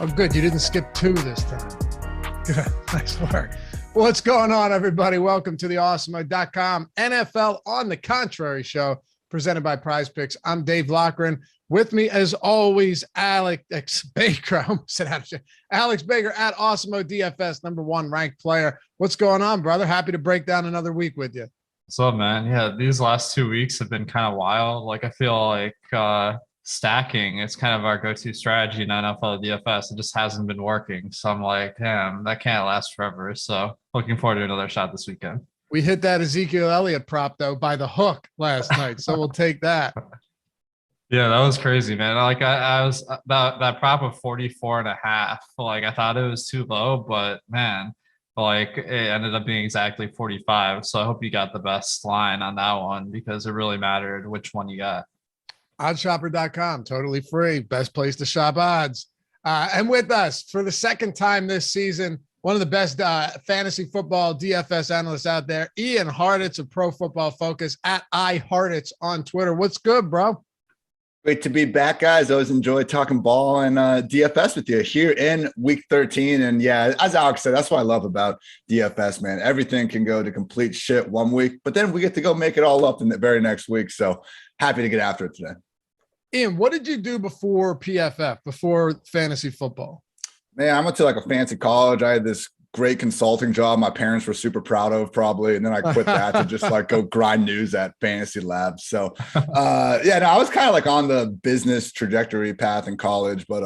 Oh, good. You didn't skip 2 this time. Good. Nice work. What's going on, everybody? Welcome to the Awesemo.com NFL on the Contrary show presented by Prize Picks. I'm Dave Lochran. With me, as always, Alex Baker. Alex Baker at Awesemo DFS, #1 ranked player. What's going on, brother? Happy to break down another week with you. What's up, man? Yeah, these last 2 weeks have been kind of wild. Like, I feel like stacking is kind of our go-to strategy in NFL DFS. It just hasn't been working. So I'm like, damn, that can't last forever. So looking forward to another shot this weekend. We hit that Ezekiel Elliott prop, though, by the hook last night. So we'll take that. Yeah, that was crazy, man. Like I was that prop of 44.5. Like, I thought it was too low, but man, like it ended up being exactly 45. So I hope you got the best line on that one because it really mattered which one you got. Oddshopper.com, totally free. Best place to shop odds. And with us for the second time this season, one of the best fantasy football DFS analysts out there, Ian Hartitz of Pro Football Focus at iHartitz on Twitter. What's good, bro? Great to be back, guys. Always enjoy talking ball and DFS with you here in week 13. And yeah, as Alex said, that's what I love about DFS, man. Everything can go to complete shit one week, but then we get to go make it all up in the very next week. So happy to get after it today. Ian, what did you do before PFF, before fantasy football? Man, I went to like a fancy college. I had this great consulting job my parents were super proud of probably. And then I quit that to just like go grind news at Fantasy Labs. So yeah, no, I was kind of like on the business trajectory path in college, but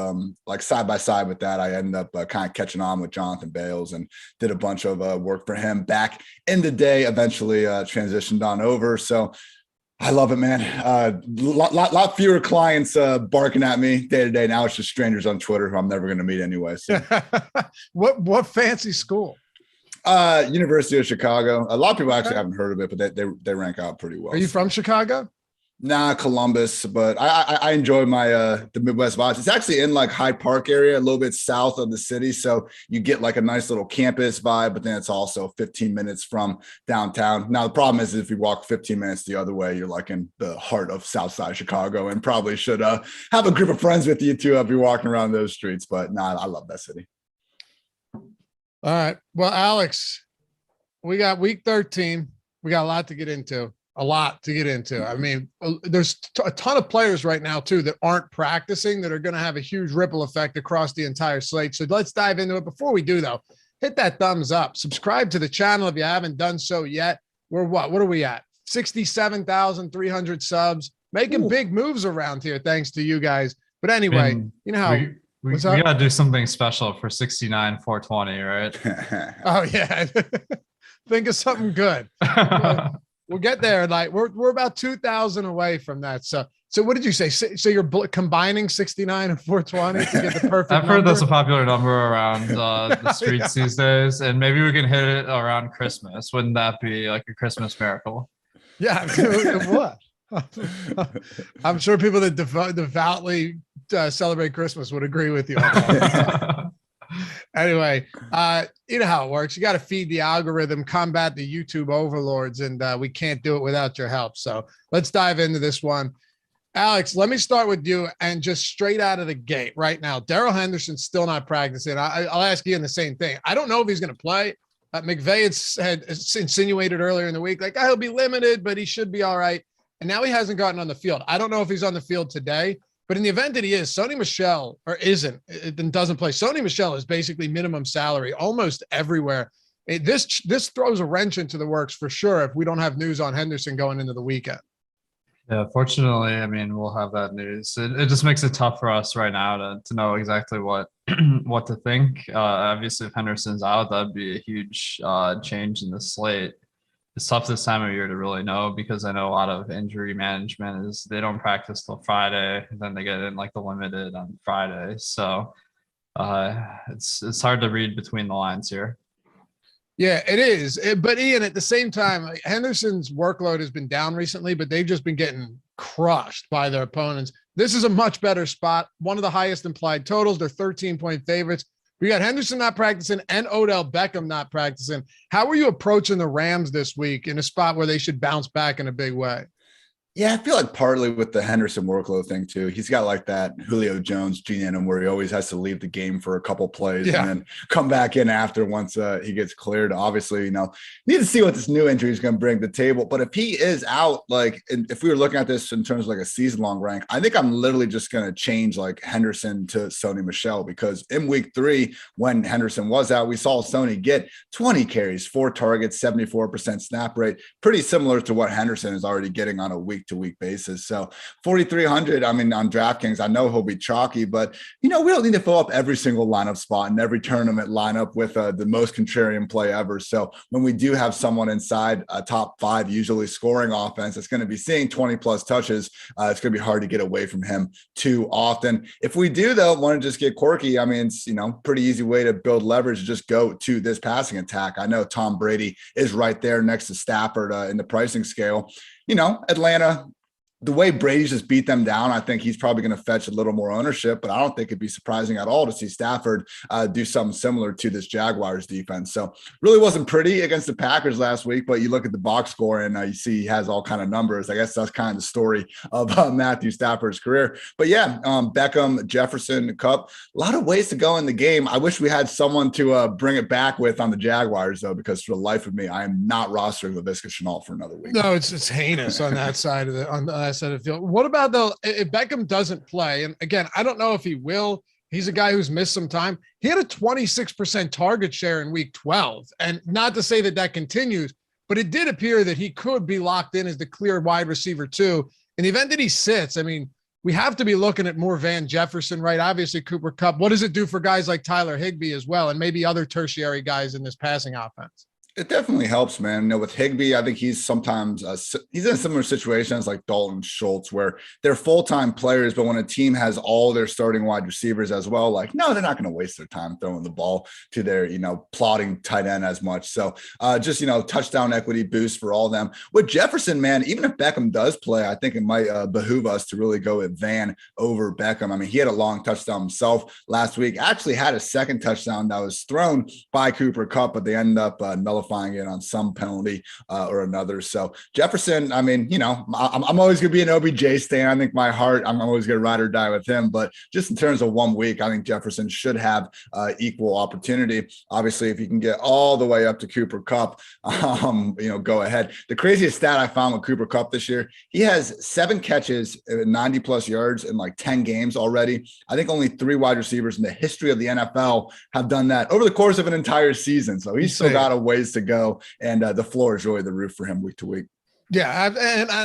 like side by side with that, I ended up kind of catching on with Jonathan Bales and did a bunch of work for him back in the day, eventually transitioned on over. So I love it, man. Lot fewer clients barking at me day to day. Now it's just strangers on Twitter who I'm never going to meet anyway. So. What fancy school? University of Chicago. A lot of people actually haven't heard of it, but they rank out pretty well. Are you from Chicago? Nah, Columbus, but I enjoy my the Midwest vibes. It's actually in like Hyde Park area, a little bit south of the city, so you get like a nice little campus vibe. But then it's also 15 minutes from downtown. Now the problem is if you walk 15 minutes the other way, you're like in the heart of Southside Chicago, and probably should have a group of friends with you too if you're walking around those streets. But nah, I love that city. All right, well, Alex, we got week 13. We got a lot to get into. I mean, there's a ton of players right now, too, that aren't practicing that are going to have a huge ripple effect across the entire slate. So let's dive into it. Before we do, though, hit that thumbs up. Subscribe to the channel if you haven't done so yet. We're what are we at? 67,300 subs. Making big moves around here, thanks to you guys. But anyway, you know how we got to do something special for 69,420, right? Oh, yeah. Think of something good. We'll get there. Like we're about 2,000 away from that. So what did you say? So you're combining 69 and 420 to get the perfect I've heard number? that's a popular number around the streets these days, and maybe we can hit it around Christmas. Wouldn't that be like a Christmas miracle? Yeah, what? I'm sure people that devoutly celebrate Christmas would agree with you on that. Anyway, you know how it works. You got to feed the algorithm, combat the YouTube overlords, and we can't do it without your help. So let's dive into this one. Alex, let me start with you and just straight out of the gate right now. Darrell Henderson's still not practicing. I'll ask Ian the same thing. I don't know if he's going to play. McVay had insinuated earlier in the week, like, he'll be limited, but he should be all right. And now he hasn't gotten on the field. I don't know if he's on the field today. But in the event that he is, Sony Michel, or isn't, and doesn't play, Sony Michel is basically minimum salary almost everywhere. This throws a wrench into the works for sure if we don't have news on Henderson going into the weekend. Yeah, fortunately, I mean, we'll have that news. It just makes it tough for us right now to know exactly what to think. Obviously, if Henderson's out, that'd be a huge change in the slate. It's tough this time of year to really know because I know a lot of injury management is they don't practice till Friday, and then they get in like the limited on Friday. So it's hard to read between the lines here. Yeah, it is. But Ian, at the same time, like, Henderson's workload has been down recently, but they've just been getting crushed by their opponents. This is a much better spot. One of the highest implied totals. They're 13-point favorites. We got Henderson not practicing and Odell Beckham not practicing. How are you approaching the Rams this week in a spot where they should bounce back in a big way? Yeah, I feel like partly with the Henderson workload thing too. He's got like that Julio Jones gene in him where he always has to leave the game for a couple plays and then come back in after once he gets cleared. Obviously, need to see what this new injury is going to bring to the table. But if he is out, like, and if we were looking at this in terms of like a season-long rank, I think I'm literally just going to change like Henderson to Sony Michel, because in week 3, when Henderson was out, we saw Sony get 20 carries, 4 targets, 74% snap rate, pretty similar to what Henderson is already getting on a week-to-week basis. So 4,300, I mean, on DraftKings, I know he'll be chalky, but, we don't need to fill up every single lineup spot and every tournament lineup with the most contrarian play ever. So when we do have someone inside a top 5, usually scoring offense, it's going to be seeing 20-plus touches. It's going to be hard to get away from him too often. If we do, though, want to just get quirky, I mean, it's, pretty easy way to build leverage. Just go to this passing attack. I know Tom Brady is right there next to Stafford in the pricing scale. Atlanta, the way Brady's just beat them down, I think he's probably going to fetch a little more ownership, but I don't think it'd be surprising at all to see Stafford do something similar to this Jaguars defense. So really wasn't pretty against the Packers last week, but you look at the box score and you see he has all kind of numbers. I guess that's kind of the story of Matthew Stafford's career. But yeah, Beckham, Jefferson, Kupp, a lot of ways to go in the game. I wish we had someone to bring it back with on the Jaguars, though, because for the life of me, I am not rostering Laviska Shenault for another week. No, it's heinous on that side of the side of the field. What about though if Beckham doesn't play? And again, I don't know if he will. He's a guy who's missed some time. He had a 26% target share in week 12. And not to say that continues, but it did appear that he could be locked in as the clear wide receiver too. In the event that he sits, I mean, we have to be looking at more Van Jefferson, right? Obviously Cooper Kupp. What does it do for guys like Tyler Higbee as well? And maybe other tertiary guys in this passing offense? It definitely helps, man. With Higbee, I think he's sometimes he's in similar situations like Dalton Schultz, where they're full-time players, but when a team has all their starting wide receivers as well, like, no, they're not going to waste their time throwing the ball to their, plotting tight end as much. So just, touchdown equity boost for all of them. With Jefferson, man, even if Beckham does play, I think it might behoove us to really go with Van over Beckham. I mean, he had a long touchdown himself last week, actually had a second touchdown that was thrown by Cooper Kupp, but they ended up nullifying it on some penalty or another. So Jefferson, I mean, I'm always going to be an OBJ stan. I think my heart, I'm always going to ride or die with him. But just in terms of 1 week, I think Jefferson should have equal opportunity. Obviously, if you can get all the way up to Cooper Kupp, go ahead. The craziest stat I found with Cooper Kupp this year, he has 7 catches, 90-plus yards in like 10 games already. I think only 3 wide receivers in the history of the NFL have done that over the course of an entire season. So he's still got a ways to go, and the floor is really the roof for him week to week. Yeah,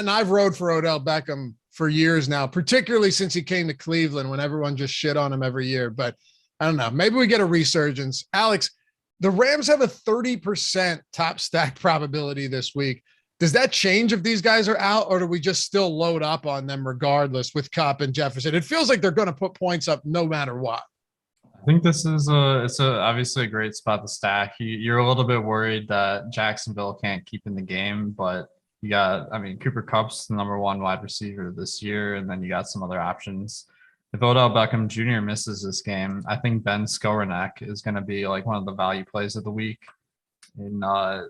I've rode for Odell Beckham for years now, particularly since he came to Cleveland when everyone just shit on him every year. But I don't know, maybe we get a resurgence. Alex, the Rams have a 30% top stack probability this week. Does that change if these guys are out, or do we just still load up on them regardless with Kupp and Jefferson? It feels like they're going to put points up no matter what. I think this is obviously a great spot to stack. You're a little bit worried that Jacksonville can't keep in the game, but Cooper Kupp's the number 1 wide receiver this year, and then you got some other options. If Odell Beckham Jr. misses this game, I think Ben Skowronek is going to be like one of the value plays of the week. In the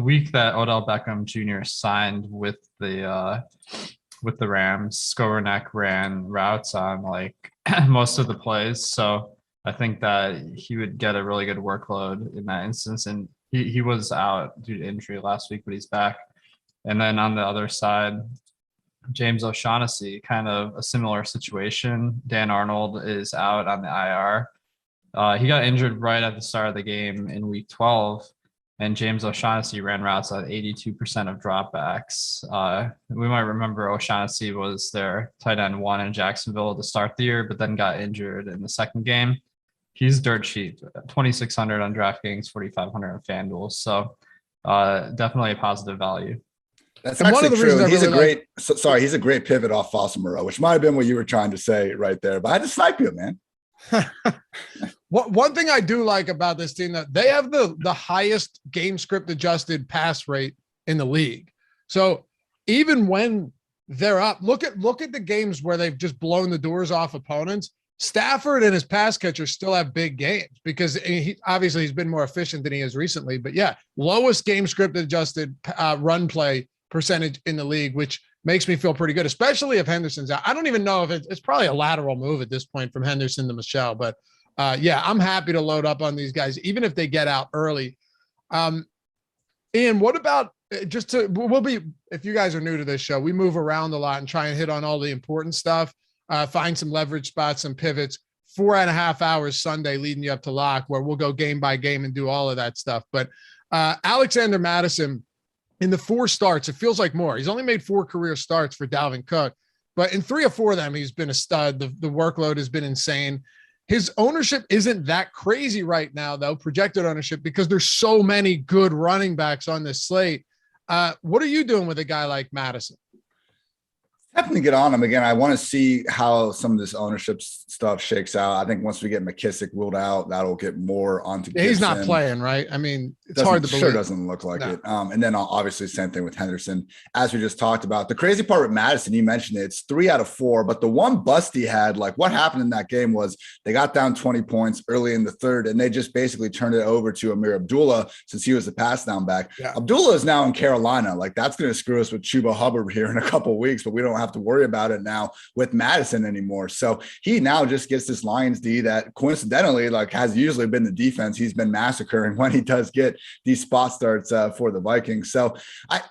week that Odell Beckham Jr. signed with the Rams, Skowronek ran routes on like most of the plays. So I think that he would get a really good workload in that instance. And he was out due to injury last week, but he's back. And then on the other side, James O'Shaughnessy, kind of a similar situation. Dan Arnold is out on the IR. He got injured right at the start of the game in week 12. And James O'Shaughnessy ran routes at 82% of dropbacks. We might remember O'Shaughnessy was their tight end 1 in Jacksonville to start the year, but then got injured in the second game. He's dirt cheap, 2,600 on DraftKings, 4,500 on FanDuel. So definitely a positive value. That's actually true. He's a great pivot off Awesemo, which might have been what you were trying to say right there. But I had to snipe you, man. One thing I do like about this team, that they have the highest game script adjusted pass rate in the league. So even when they're up, look at the games where they've just blown the doors off opponents. Stafford and his pass catchers still have big games because he's been more efficient than he is recently. But yeah, lowest game script adjusted run play percentage in the league, which makes me feel pretty good, especially if Henderson's out. I don't even know if it's probably a lateral move at this point from Henderson to Michelle, but yeah, I'm happy to load up on these guys, even if they get out early. Ian, what about if you guys are new to this show, we move around a lot and try and hit on all the important stuff, find some leverage spots, some pivots, 4.5 hours Sunday leading you up to lock, where we'll go game by game and do all of that stuff. But Alexander Mattison, in the 4 starts, it feels like more. He's only made 4 career starts for Dalvin Cook, but in 3 or 4 of them, he's been a stud. The workload has been insane. His ownership isn't that crazy right now, though, projected ownership, because there's so many good running backs on this slate. What are you doing with a guy like Mattison? Definitely get on him again. I want to see how some of this ownership stuff shakes out. I think once we get McKissick ruled out, that'll get more onto. Yeah, he's not playing, right? I mean, it's hard to believe. Sure doesn't look like it. And then obviously same thing with Henderson, as we just talked about. The crazy part with Madison, you mentioned it, it's 3 out of 4, but the one bust he had, like what happened in that game was they got down 20 points early in the third, and they just basically turned it over to Amir Abdullah since he was the pass down back. Yeah. Abdullah is now in Carolina. Like that's going to screw us with Chuba Hubbard here in a couple of weeks, but we don't have to worry about it now with Madison anymore. So he now just gets this Lions D that coincidentally like has usually been the defense he's been massacring when he does get these spot starts for the Vikings. So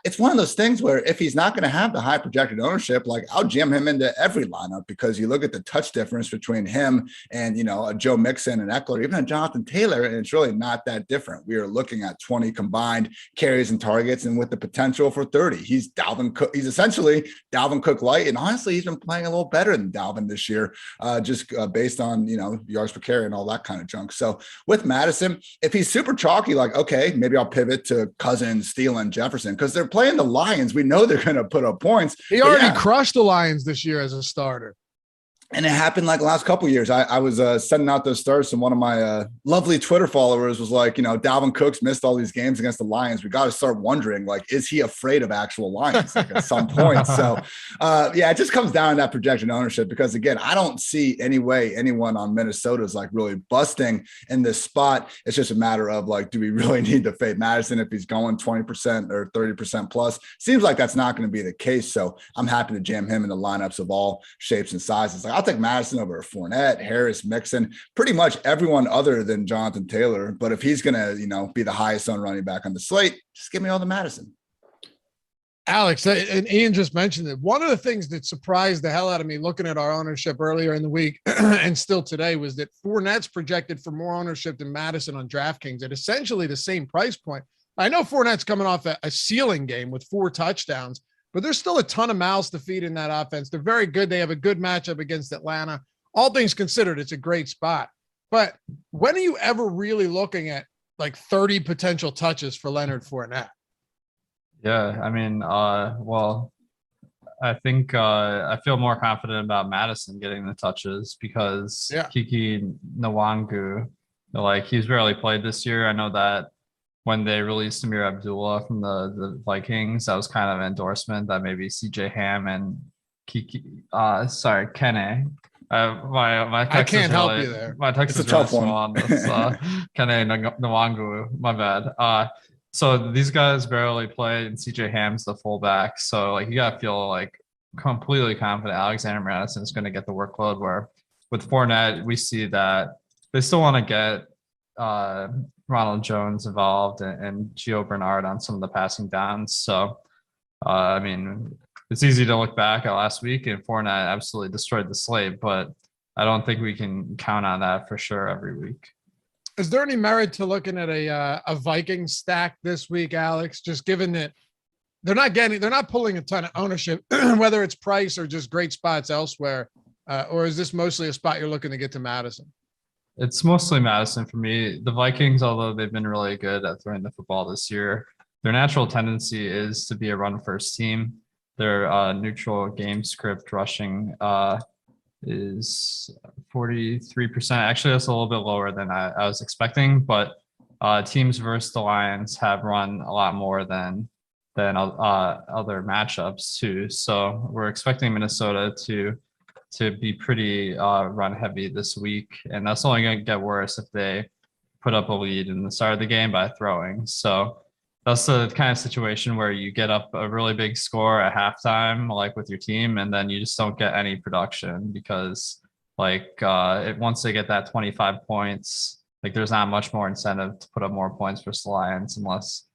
it's one of those things where if he's not going to have the high projected ownership, like I'll jam him into every lineup, because you look at the touch difference between him and, you know, a Joe Mixon and Eckler, even a Jonathan Taylor, and it's really not that different. We are looking at 20 combined carries and targets, and with the potential for 30. He's Dalvin Cook. He's essentially Dalvin Cook light, and honestly, he's been playing a little better than Dalvin this year, just based on, you know, yards per carry and all that kind of junk. So with Madison, if he's super chalky, like, okay, maybe I'll pivot to Cousins, Thielen, Jefferson, because they're playing the Lions. We know they're going to put up points. He already crushed the Lions this year as a starter. And it happened like the last couple of years. I was sending out those starts, and one of my lovely Twitter followers was like, you know, Dalvin Cook's missed all these games against the Lions. We got to start wondering, like, is he afraid of actual Lions like, at some point? So, yeah, it just comes down to that projection ownership, because, again, I don't see any way anyone on Minnesota is like really busting in this spot. It's just a matter of like, do we really need to fade Madison if he's going 20% or 30% plus? Seems like that's not going to be the case. So I'm happy to jam him in the lineups of all shapes and sizes. Like, I'll take Madison over Fournette, Harris, Mixon, pretty much everyone other than Jonathan Taylor. But if he's going to, you know, be the highest owned running back on the slate, just give me all the Madison. Alex, and Ian just mentioned it. One of the things that surprised the hell out of me looking at our ownership earlier in the week and still today was that Fournette's projected for more ownership than Madison on DraftKings at essentially the same price point. I know Fournette's coming off a ceiling game with 4 touchdowns, but there's still a ton of mouths to feed in that offense. They're very good. They have a good matchup against Atlanta. All things considered, it's a great spot. But when are you ever really looking at like 30 potential touches for Leonard Fournette? Yeah, I mean, well, I think I feel more confident about Madison getting the touches because Kiki Nwangu, like he's barely played this year. I know that when they released Amir Abdullah from the Vikings, that was kind of an endorsement that maybe CJ Ham and Kene. My text I can't help you there. My text is a tough one on this. Kene Nwangu, my bad. So these guys barely play, and CJ Ham's the fullback. So like you gotta feel like completely confident Alexander Madison is going to get the workload. Where with Fournette, we see that they still want to get Ronald Jones involved and Gio Bernard on some of the passing downs. So I mean, it's easy to look back at last week and Fournette absolutely destroyed the slate, but I don't think we can count on that for sure every week. Is there any merit to looking at a Viking stack this week, Alex? Just given that they're not pulling a ton of ownership, whether it's price or just great spots elsewhere, or is this mostly a spot you're looking to get to Madison? It's mostly Madison for me. The Vikings, although they've been really good at throwing the football this year, their natural tendency is to be a run-first team. Their neutral game script rushing is 43%. Actually, that's a little bit lower than I was expecting, but teams versus the Lions have run a lot more than other matchups too. So we're expecting Minnesota to be pretty run heavy this week, and that's only going to get worse if they put up a lead in the start of the game by throwing. So that's the kind of situation where you get up a really big score at halftime, like with your team, and then you just don't get any production because once they get that 25 points, like there's not much more incentive to put up more points for the Lions unless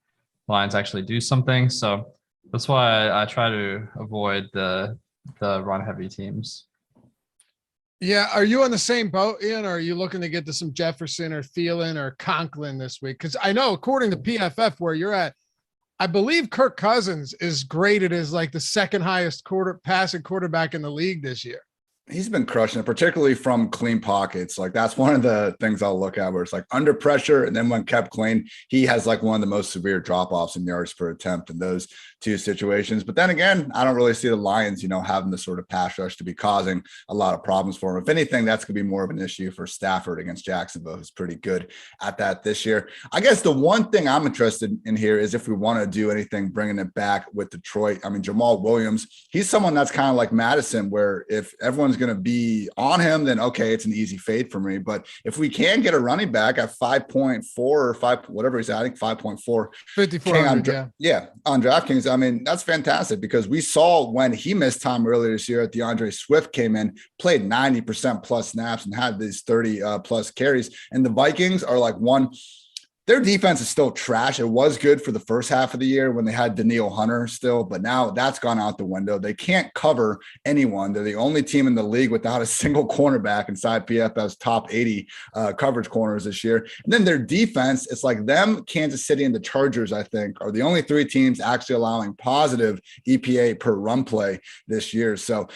the Lions actually do something. So that's why I try to avoid the run heavy teams. Yeah. Are you on the same boat, Ian? Or are you looking to get to some Jefferson or Thielen or Conklin this week? Because I know according to PFF where you're at, I believe Kirk Cousins is graded as like the second highest passing quarterback in the league this year. He's been crushing it, particularly from clean pockets. Like that's one of the things I'll look at where it's like under pressure. And then when kept clean, he has like one of the most severe drop-offs in yards per attempt in those two situations. But then again, I don't really see the Lions, having the sort of pass rush to be causing a lot of problems for him. If anything, that's going to be more of an issue for Stafford against Jacksonville, who's pretty good at that this year. I guess the one thing I'm interested in here is if we want to do anything, bringing it back with Detroit. I mean, Jamal Williams, he's someone that's kind of like Madison, where if everyone's going to be on him, then okay, it's an easy fade for me. But if we can get a running back at 5.4 or 5, whatever he's at, I think 5.4, 5,400, on DraftKings, I mean, that's fantastic because we saw when he missed time earlier this year, DeAndre Swift came in, played 90% plus snaps and had these 30 plus carries. And the Vikings are like their defense is still trash. It was good for the first half of the year when they had Danielle Hunter still, but now that's gone out the window. They can't cover anyone. They're the only team in the league without a single cornerback inside PFF's top 80 coverage corners this year. And then their defense, it's like them, Kansas City, and the Chargers, I think, are the only three teams actually allowing positive EPA per run play this year. So,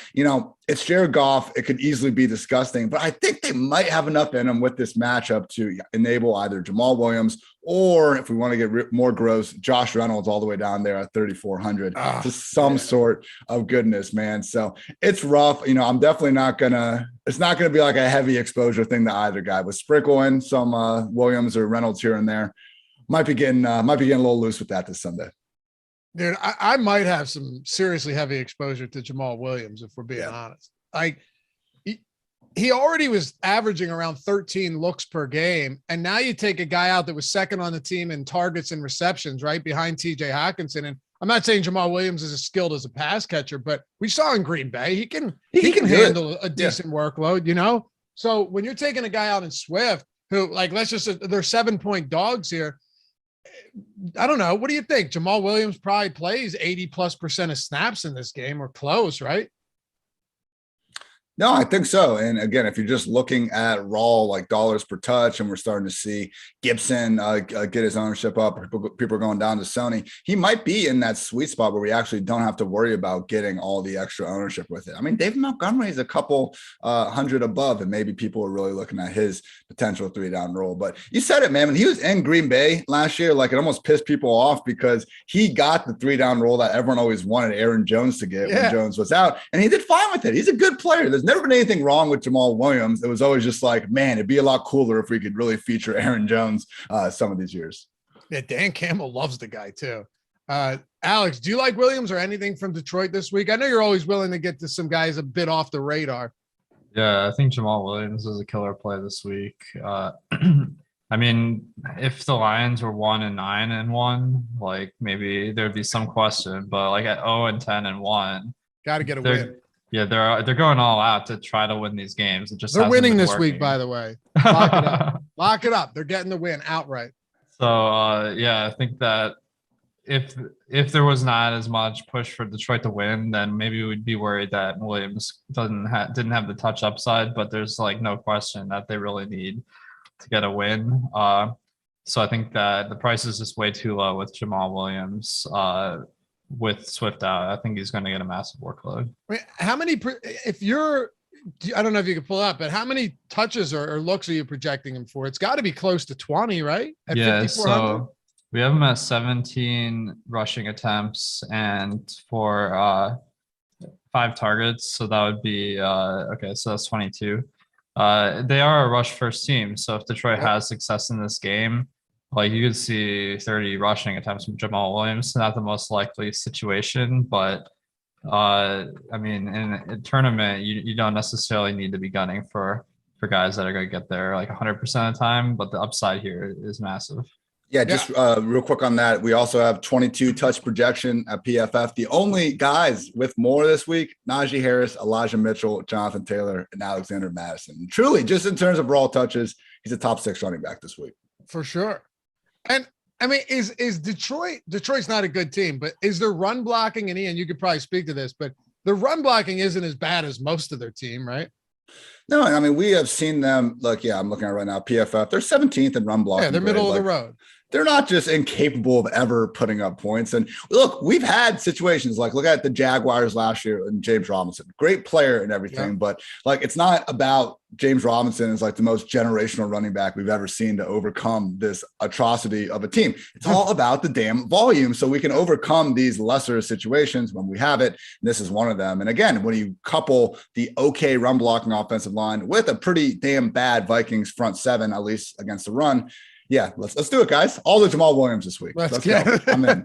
it's Jared Goff. It could easily be disgusting, but I think they might have enough in them with this matchup to enable either Jamal Williams or, if we want to get more gross, Josh Reynolds all the way down there at 3,400 to some sort of goodness, man. So it's rough. I'm definitely it's not going to be like a heavy exposure thing to either guy, but sprinkle in some Williams or Reynolds here and there. Might be getting a little loose with that this Sunday. Dude, I might have some seriously heavy exposure to Jamal Williams, if we're being honest. Like he already was averaging around 13 looks per game. And now you take a guy out that was second on the team in targets and receptions, right behind TJ Hawkinson. And I'm not saying Jamal Williams is as skilled as a pass catcher, but we saw in Green Bay, he can handle a decent workload, So when you're taking a guy out in Swift who, like, they're 7-point dogs here. I don't know. What do you think? Jamal Williams probably plays 80+% of snaps in this game or close, right? No, I think so. And again, if you're just looking at raw like dollars per touch, and we're starting to see Gibson get his ownership up, people are going down to Sony, he might be in that sweet spot where we actually don't have to worry about getting all the extra ownership with it. I mean, David Montgomery is a couple hundred above, and maybe people are really looking at his potential 3-down role. But you said it, man. When he was in Green Bay last year, like, it almost pissed people off because he got the 3-down role that everyone always wanted Aaron Jones to get when Jones was out, and he did fine with it. He's a good player. There's never been anything wrong with Jamal Williams. It was always just like, man, it'd be a lot cooler if we could really feature Aaron Jones some of these years. Yeah, Dan Campbell loves the guy too. Alex, do you like Williams or anything from Detroit this week? I know you're always willing to get to some guys a bit off the radar. Yeah, I think Jamal Williams is a killer play this week. I mean, if the Lions were 1-9-1, like, maybe there'd be some question, but like at 0-10-1, got to get a win. Yeah, they're going all out to try to win these games. It just they're winning this week, by the way. Lock it up. Lock it up. They're getting the win outright. So I think that if there was not as much push for Detroit to win, then maybe we'd be worried that Williams didn't have the touch upside. But there's like no question that they really need to get a win. So I think that the price is just way too low with Jamal Williams. With Swift out, I think he's going to get a massive workload. How many, I don't know if you can pull up, but how many touches or looks are you projecting him for? It's got to be close to 20, right? At yeah, so we have him at 17 rushing attempts and for 5 targets. So that would be, okay, so that's 22. They are a rush first team. So if Detroit has success in this game, like, you could see 30 rushing attempts from Jamal Williams. Not the most likely situation, but I mean, in a tournament, you don't necessarily need to be gunning for guys that are going to get there like 100% of the time, but the upside here is massive. Yeah, just real quick on that. We also have 22 touch projection at PFF. The only guys with more this week, Najee Harris, Elijah Mitchell, Jonathan Taylor, and Alexander Madison. Truly, just in terms of raw touches, he's a top 6 running back this week. For sure. And I mean, is Detroit's not a good team, but is their run blocking, and Ian, you could probably speak to this, but the run blocking isn't as bad as most of their team, right? No, I mean, we have seen them. Look, yeah, I'm looking at it right now. PFF, they're 17th in run blocking. Yeah, they're middle of the road. They're not just incapable of ever putting up points. And look, we've had situations like look at the Jaguars last year and James Robinson, great player and everything, but like it's not about James Robinson is like the most generational running back we've ever seen to overcome this atrocity of a team. It's all about the damn volume. So we can overcome these lesser situations when we have it. And this is one of them. And again, when you couple the okay run blocking offensive line with a pretty damn bad Vikings front seven, at least against the run. Yeah, let's do it, guys. All the Jamal Williams this week. Let's go. I'm in.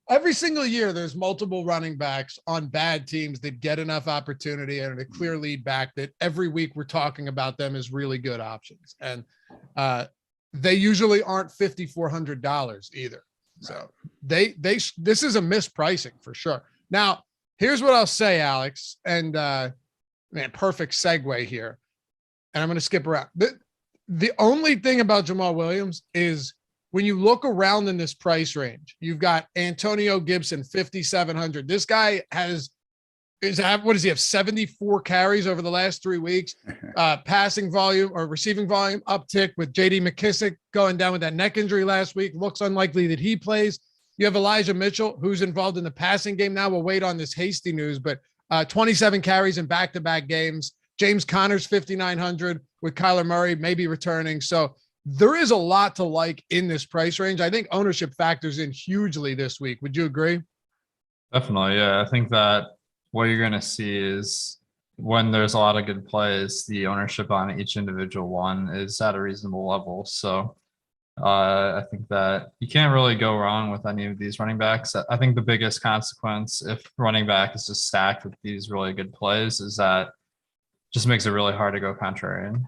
Every single year, there's multiple running backs on bad teams that get enough opportunity and a clear lead back that every week we're talking about them as really good options. And they usually aren't $5,400 either. So this is a mispricing for sure. Now, here's what I'll say, Alex, and man, perfect segue here. And I'm going to skip around. The only thing about Jamal Williams is when you look around in this price range, you've got Antonio Gibson, 5,700. This guy what does he have? 74 carries over the last 3 weeks. Passing volume or receiving volume uptick with JD McKissick going down with that neck injury last week. Looks unlikely that he plays. You have Elijah Mitchell, who's involved in the passing game now. We'll wait on this hasty news, but 27 carries in back-to-back games. James Conner's 5,900 with Kyler Murray maybe returning. So there is a lot to like in this price range. I think ownership factors in hugely this week. Would you agree? Definitely. Yeah. I think that what you're going to see is when there's a lot of good plays, the ownership on each individual one is at a reasonable level. So I think that you can't really go wrong with any of these running backs. I think the biggest consequence if running back is just stacked with these really good plays is that just makes it really hard to go contrarian.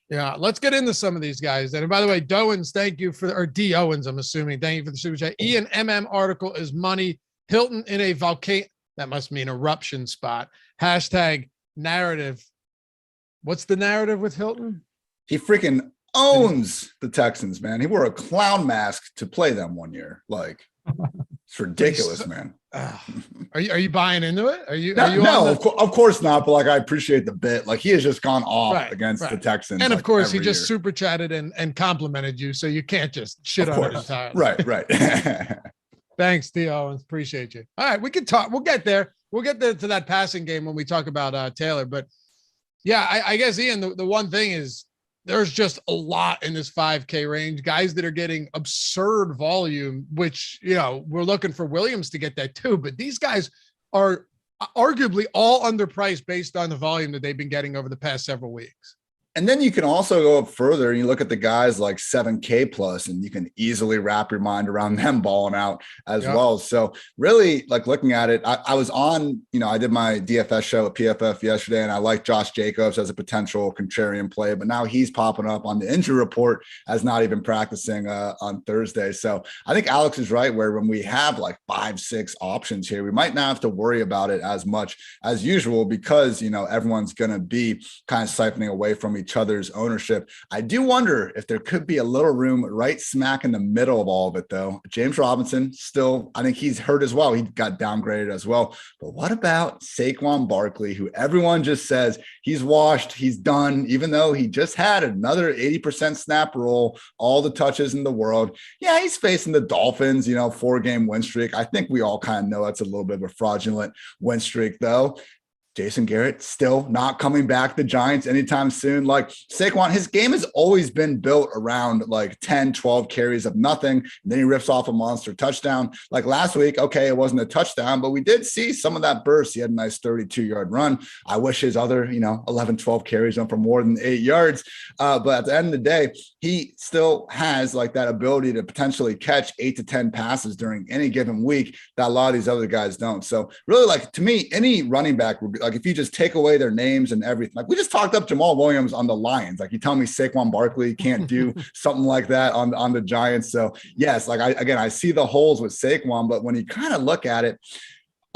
Yeah, let's get into some of these guys. And by the way, Doans, thank you or D Owens, I'm assuming. Thank you for the super chat. Ian MM article is money. Hilton in a volcano. That must mean eruption spot. Hashtag narrative. What's the narrative with Hilton? He freaking owns the Texans, man. He wore a clown mask to play them one year. Like, it's ridiculous, man. Are you buying into it? Are you? No, of course not. But like, I appreciate the bit. Like, he has just gone off against the Texans, and of course, he just super chatted and complimented you, so you can't just shit on it entirely. Right. Thanks, D Owens. Appreciate you. All right, we can talk. We'll get there. We'll get there to that passing game when we talk about Taylor. But yeah, I guess Ian, the one thing is there's just a lot in this 5K range, guys that are getting absurd volume, which, we're looking for Williams to get that too. But these guys are arguably all underpriced based on the volume that they've been getting over the past several weeks. And then you can also go up further and you look at the guys like 7K plus, and you can easily wrap your mind around them balling out as well. So really, like, looking at it, I was on, I did my DFS show at PFF yesterday, and I like Josh Jacobs as a potential contrarian play, but now he's popping up on the injury report as not even practicing on Thursday. So I think Alex is right, where when we have like 5-6 options here, we might not have to worry about it as much as usual because, everyone's going to be kind of siphoning away from each other's ownership. I do wonder if there could be a little room right smack in the middle of all of it, though. James Robinson still, I think he's hurt as well. He got downgraded as well. But what about Saquon Barkley, who everyone just says he's washed, he's done, even though he just had another 80% snap roll, all the touches in the world. Yeah, he's facing the Dolphins, 4-game win streak. I think we all kind of know that's a little bit of a fraudulent win streak, though. Jason Garrett still not coming back to the Giants anytime soon. Like, Saquon, his game has always been built around like 10, 12 carries of nothing. And then he rips off a monster touchdown. Like last week, okay, it wasn't a touchdown, but we did see some of that burst. He had a nice 32-yard run. I wish his other, 11, 12 carries went for more than 8 yards. But at the end of the day, he still has like that ability to potentially catch 8 to 10 passes during any given week that a lot of these other guys don't. So really, like, to me, any running back would be like, if you just take away their names and everything, like we just talked up Jamal Williams on the Lions. Like, you tell me Saquon Barkley can't do something like that on the Giants. So yes, like I see the holes with Saquon, but when you kind of look at it,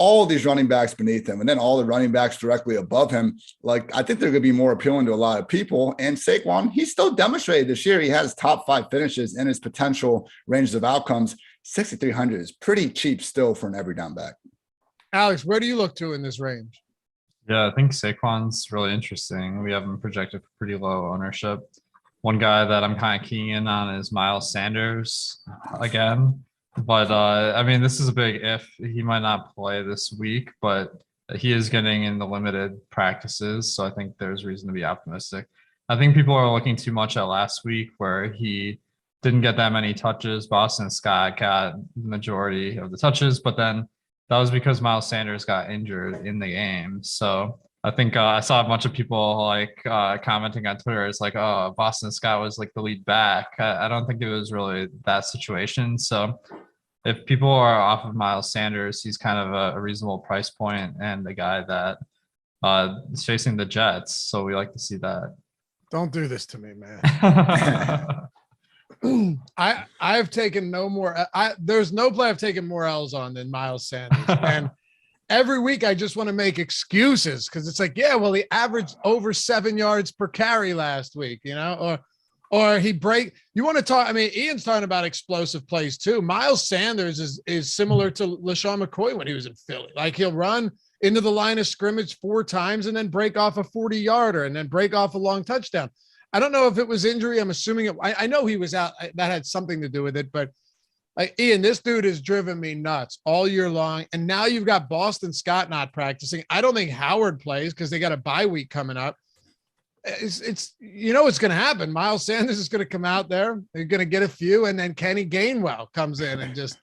all of these running backs beneath him, and then all the running backs directly above him, like, I think they're going to be more appealing to a lot of people. And Saquon, he still demonstrated this year he has top 5 finishes in his potential ranges of outcomes. 6,300 is pretty cheap still for an every down back. Alex, where do you look to in this range? Yeah, I think Saquon's really interesting. We have him projected for pretty low ownership. One guy that I'm kind of keying in on is Miles Sanders again. But I mean, this is a big if. He might not play this week, but he is getting in the limited practices. So I think there's reason to be optimistic. I think people are looking too much at last week where he didn't get that many touches. Boston Scott got the majority of the touches, but then that was because Miles Sanders got injured in the game. So I think I saw a bunch of people like commenting on Twitter. It's like, oh, Boston Scott was like the lead back. I don't think it was really that situation. So if people are off of Miles Sanders, he's kind of a reasonable price point and a guy that is facing the Jets. So we like to see that. Don't do this to me, man. I've taken no more. There's no play I've taken more L's on than Miles Sanders. And every week I just want to make excuses because it's like, yeah, well, he averaged over 7 yards per carry last week, you know, or he you want to talk. I mean, Ian's talking about explosive plays too. Miles Sanders is similar to LaShawn McCoy when he was in Philly. Like, he'll run into the line of scrimmage 4 times and then break off a 40-yarder and then break off a long touchdown. I don't know if it was injury. I'm assuming I know he was out. That had something to do with it, but like, Ian, this dude has driven me nuts all year long. And now you've got Boston Scott not practicing. I don't think Howard plays because they got a bye week coming up. It's you know what's going to happen. Miles Sanders is going to come out there. They're going to get a few, and then Kenny Gainwell comes in and just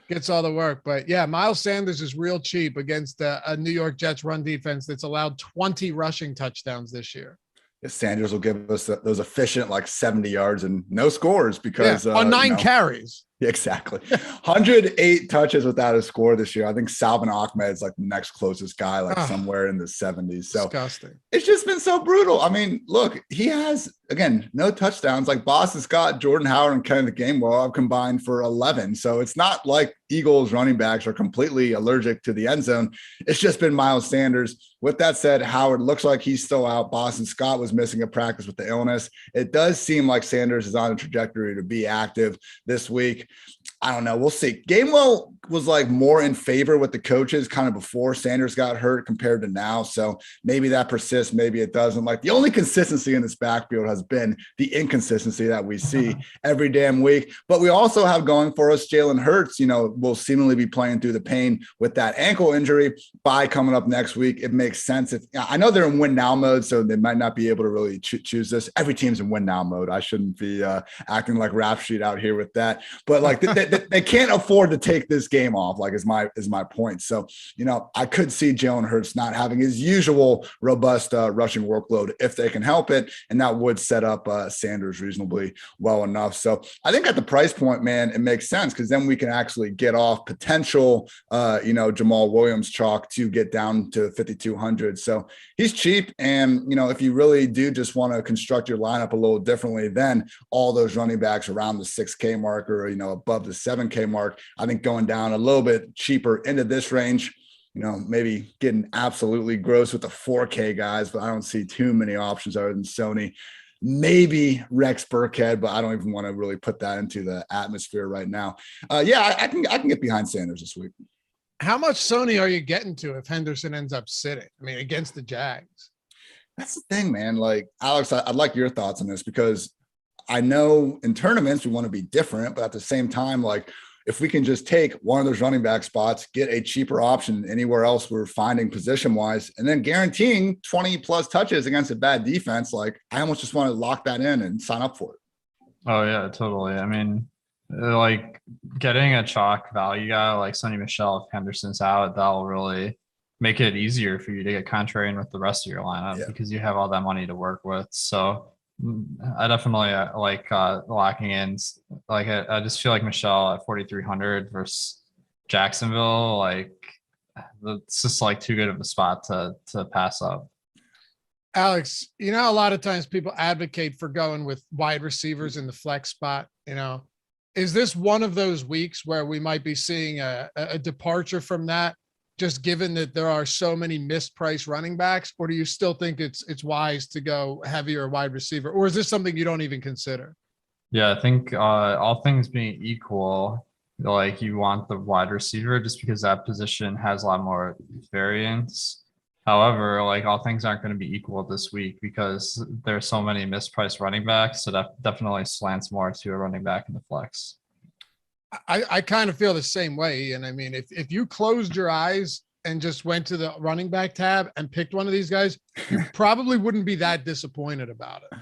gets all the work. But yeah, Miles Sanders is real cheap against a New York Jets run defense that's allowed 20 rushing touchdowns this year. Sanders will give us those efficient like 70 yards and no scores because on 9 carries. Yeah, exactly. 108 touches without a score this year. I think Salvin Ahmed's like the next closest guy, like somewhere in the 70s. So disgusting. It's just been so brutal. I mean, look, he has, again, no touchdowns. Like Boston Scott, Jordan Howard, and Kenneth Gainwell have combined for 11. So it's not like Eagles running backs are completely allergic to the end zone. It's just been Miles Sanders. With that said, Howard looks like he's still out. Boston Scott was missing a practice with the illness. It does seem like Sanders is on a trajectory to be active this week. I don't know. We'll see. Gainwell was like more in favor with the coaches kind of before Sanders got hurt compared to now. So maybe that persists. Maybe it doesn't. Like, the only consistency in this backfield has been the inconsistency that we see every damn week. But we also have going for us Jalen Hurts, you know, will seemingly be playing through the pain with that ankle injury. Bye coming up next week. It makes sense. I know they're in win now mode, so they might not be able to really choose this. Every team's in win now mode. I shouldn't be acting like Rap Sheet out here with that. But like they can't afford to take this game off, like is my point. So, you know, I could see Jalen Hurts not having his usual robust rushing workload if they can help it. And that would set up Sanders reasonably well enough. So I think at the price point, man, it makes sense because then we can actually get off potential, Jamal Williams chalk to get down to 5,200. So he's cheap. And, you know, if you really do just want to construct your lineup a little differently, then all those running backs around the 6K mark or, you know, above the 7K mark, I think going down a little bit cheaper into this range, you know, maybe getting absolutely gross with the 4K guys, but I don't see too many options other than Sony. Maybe Rex Burkhead, but I don't even want to really put that into the atmosphere right now. I can get behind Sanders this week. How much Sony are you getting to if Henderson ends up sitting? I mean, against the Jags. That's the thing, man. Like, Alex, I'd like your thoughts on this because I know in tournaments we want to be different, but at the same time, like, if we can just take one of those running back spots, get a cheaper option anywhere else we're finding position-wise, and then guaranteeing 20-plus touches against a bad defense, like, I almost just want to lock that in and sign up for it. Oh, yeah, totally. I mean, like, getting a chalk value guy like Sonny Michel, if Henderson's out, that'll really make it easier for you to get contrarian with the rest of your lineup because you have all that money to work with. So I definitely like locking in. Like I just feel like Michelle at 4,300 versus Jacksonville. Like it's just like too good of a spot to pass up. Alex, you know, a lot of times people advocate for going with wide receivers in the flex spot. You know, is this one of those weeks where we might be seeing a departure from that, just given that there are so many mispriced running backs? Or do you still think it's wise to go heavier wide receiver? Or is this something you don't even consider? Yeah, I think all things being equal, like you want the wide receiver just because that position has a lot more variance. However, like all things aren't going to be equal this week because there's so many mispriced running backs. So that definitely slants more to a running back in the flex. I kind of feel the same way. And I mean, if you closed your eyes and just went to the running back tab and picked one of these guys, you probably wouldn't be that disappointed about it.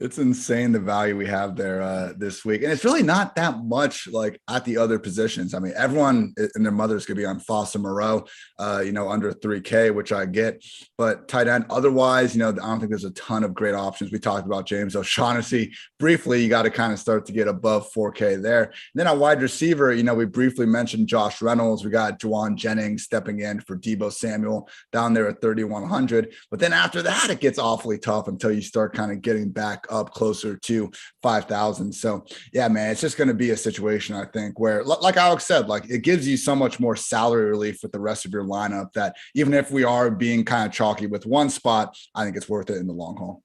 It's insane the value we have there this week. And it's really not that much like at the other positions. I mean, everyone and their mothers could be on Foster Moreau, under 3K, which I get. But tight end, otherwise, I don't think there's a ton of great options. We talked about James O'Shaughnessy briefly. You got to kind of start to get above 4K there. And then a wide receiver, we briefly mentioned Josh Reynolds. We got Juwan Jennings stepping in for Deebo Samuel down there at 3,100. But then after that, it gets awfully tough until you start kind of getting back up closer to 5,000. So yeah, man, it's just going to be a situation, I think, where like Alex said, like it gives you so much more salary relief with the rest of your lineup that even if we are being kind of chalky with one spot, I think it's worth it in the long haul.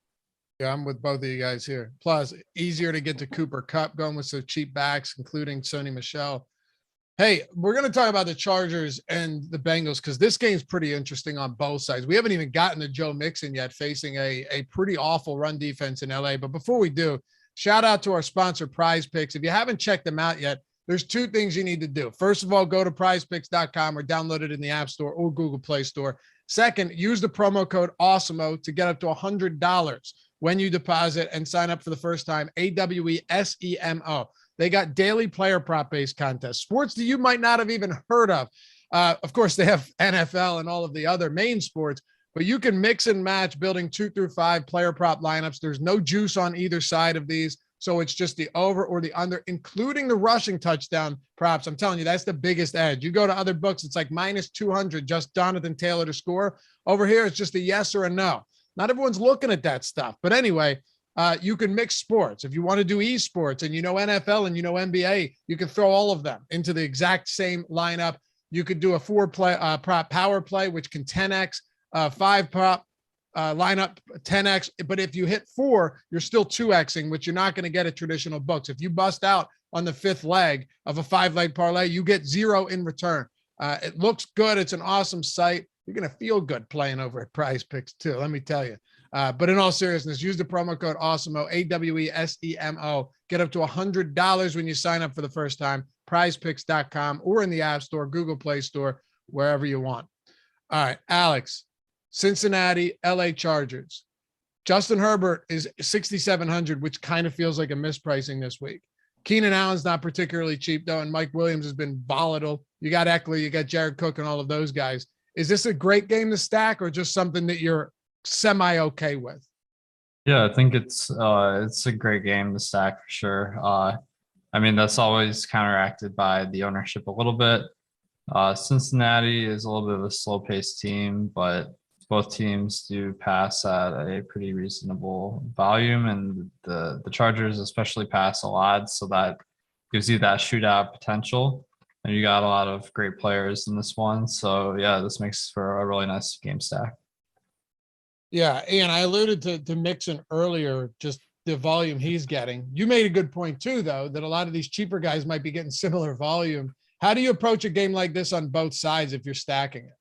Yeah, I'm with both of you guys here. Plus, easier to get to Cooper Kupp going with some cheap backs, including Sony Michel. Hey, we're going to talk about the Chargers and the Bengals because this game's pretty interesting on both sides. We haven't even gotten to Joe Mixon yet, facing a pretty awful run defense in LA. But before we do, shout out to our sponsor, Prize Picks. If you haven't checked them out yet, there's two things you need to do. First of all, go to prizepicks.com or download it in the App Store or Google Play Store. Second, use the promo code Awesemo to get up to $100 when you deposit and sign up for the first time, AWESEMO. They got daily player prop based contests, sports that you might not have even heard of. Of course, they have NFL and all of the other main sports, but you can mix and match building 2 through 5 player prop lineups. There's no juice on either side of these. So it's just the over or the under, including the rushing touchdown props. I'm telling you, that's the biggest edge. You go to other books, it's like minus 200, just Jonathan Taylor to score. Over here, it's just a yes or a no. Not everyone's looking at that stuff. But anyway, you can mix sports. If you want to do esports and NFL and NBA, you can throw all of them into the exact same lineup. You could do a 4-play prop power play, which can 10x, 5 prop lineup 10x. But if you hit 4, you're still 2xing, which you're not going to get at traditional books. If you bust out on the 5th leg of a 5-leg parlay, you get 0 in return. It looks good. It's an awesome site. You're going to feel good playing over at Prize Picks too, let me tell you. But in all seriousness, use the promo code Awesemo, AWESEMO. Get up to $100 when you sign up for the first time, prizepicks.com or in the App Store, Google Play Store, wherever you want. All right, Alex, Cincinnati, LA Chargers. Justin Herbert is 6,700, which kind of feels like a mispricing this week. Keenan Allen's not particularly cheap, though, and Mike Williams has been volatile. You got Eckler, you got Jared Cook, and all of those guys. Is this a great game to stack or just something that you're semi-okay with? Yeah, I think it's a great game to stack for sure. I mean, that's always counteracted by the ownership a little bit. Cincinnati is a little bit of a slow-paced team, but both teams do pass at a pretty reasonable volume, and the Chargers especially pass a lot, so that gives you that shootout potential. And you got a lot of great players in this one. So yeah, this makes for a really nice game stack. Yeah, and I alluded to Mixon earlier, just the volume he's getting. You made a good point too, though, that a lot of these cheaper guys might be getting similar volume. How do you approach a game like this on both sides if you're stacking it?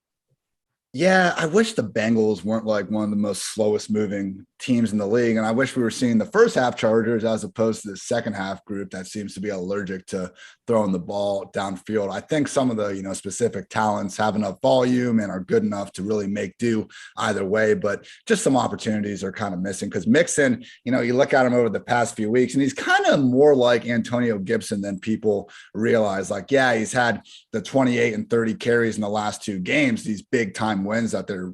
Yeah, I wish the Bengals weren't like one of the most slowest moving teams in the league. And I wish we were seeing the first half Chargers as opposed to the second half group that seems to be allergic to throwing the ball downfield. I think some of the, specific talents have enough volume and are good enough to really make do either way, but just some opportunities are kind of missing because Mixon, you look at him over the past few weeks and he's kind of more like Antonio Gibson than people realize. Like, yeah, he's had the 28 and 30 carries in the last 2 games, these big time time wins that they're,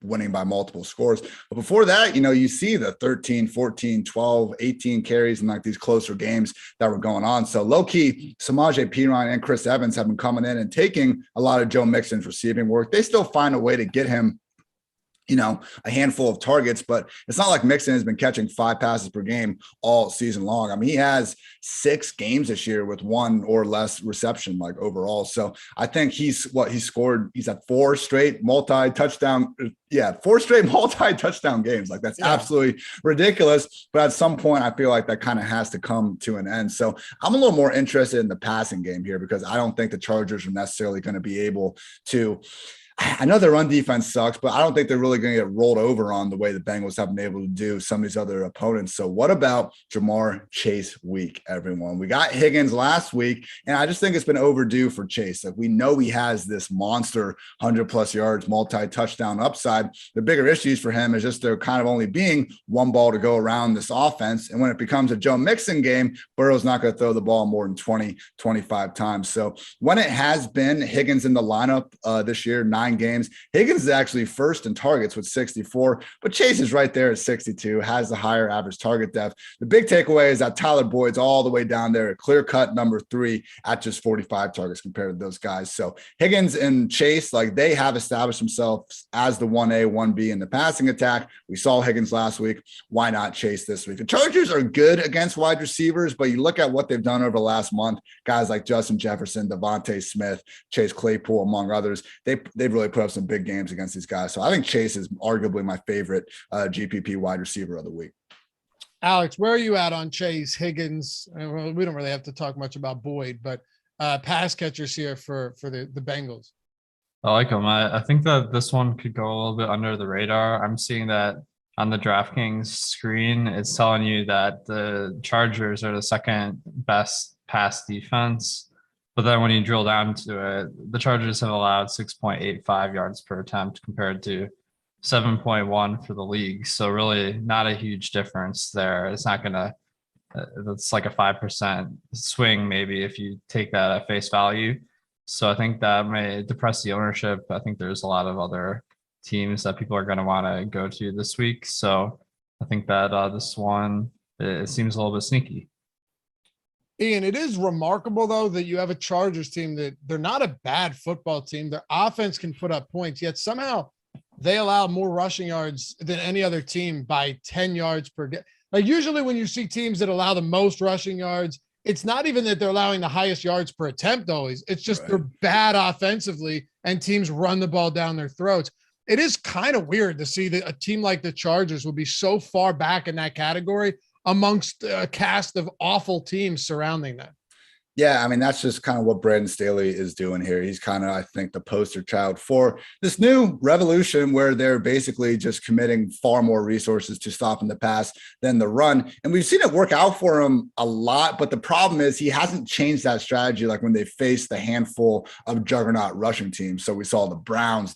winning by multiple scores. But before that, you see the 13, 14, 12, 18 carries in like these closer games that were going on. So low key, Samaje Perine and Chris Evans have been coming in and taking a lot of Joe Mixon's receiving work. They still find a way to get him a handful of targets, but it's not like Mixon has been catching 5 passes per game all season long. I mean, he has 6 games this year with 1 or less reception, like overall. So I think he's at 4 straight multi-touchdown games. Like that's absolutely ridiculous. But at some point, I feel like that kind of has to come to an end. So I'm a little more interested in the passing game here because I don't think the Chargers are necessarily going to be able to. I know their run defense sucks, but I don't think they're really going to get rolled over on the way the Bengals have been able to do some of these other opponents. So what about Jamar Chase week, everyone? We got Higgins last week, and I just think it's been overdue for Chase. Like we know he has this monster 100+ yards, multi-touchdown upside. The bigger issues for him is just there kind of only being one ball to go around this offense. And when it becomes a Joe Mixon game, Burrow's not going to throw the ball more than 20, 25 times. So when it has been Higgins in the lineup this year, 9 games. Higgins is actually first in targets with 64, but Chase is right there at 62, has the higher average target depth. The big takeaway is that Tyler Boyd's all the way down there, a clear-cut number 3 at just 45 targets compared to those guys. So Higgins and Chase, like they have established themselves as the 1A, 1B in the passing attack. We saw Higgins last week. Why not Chase this week? The Chargers are good against wide receivers, but you look at what they've done over the last month, guys like Justin Jefferson, Devontae Smith, Chase Claypool, among others, they've really put up some big games against these guys. So I think Chase is arguably my favorite GPP wide receiver of the week. Alex, where are you at on Chase, Higgins? Well, we don't really have to talk much about Boyd, but pass catchers here for the Bengals. I like him. I think that this one could go a little bit under the radar. I'm seeing that on the DraftKings screen. It's telling you that the Chargers are the second best pass defense. But then when you drill down to it, the Chargers have allowed 6.85 yards per attempt compared to 7.1 for the league. So really not a huge difference there. It's not going to, it's like a 5% swing maybe if you take that at face value. So I think that may depress the ownership. I think there's a lot of other teams that people are going to want to go to this week. So I think that this one, it seems a little bit sneaky. Ian, it is remarkable, though, that you have a Chargers team that they're not a bad football team. Their offense can put up points, yet somehow they allow more rushing yards than any other team by 10 yards per game. Like usually when you see teams that allow the most rushing yards, it's not even that they're allowing the highest yards per attempt always. It's just they're bad offensively and teams run the ball down their throats. It is kind of weird to see that a team like the Chargers will be so far back in that category amongst a cast of awful teams surrounding them. Yeah, I mean, that's just kind of what Brandon Staley is doing here. He's kind of, I think, the poster child for this new revolution where they're basically just committing far more resources to stopping the pass than the run. And we've seen it work out for him a lot, but the problem is he hasn't changed that strategy like when they faced the handful of juggernaut rushing teams. So we saw the Browns,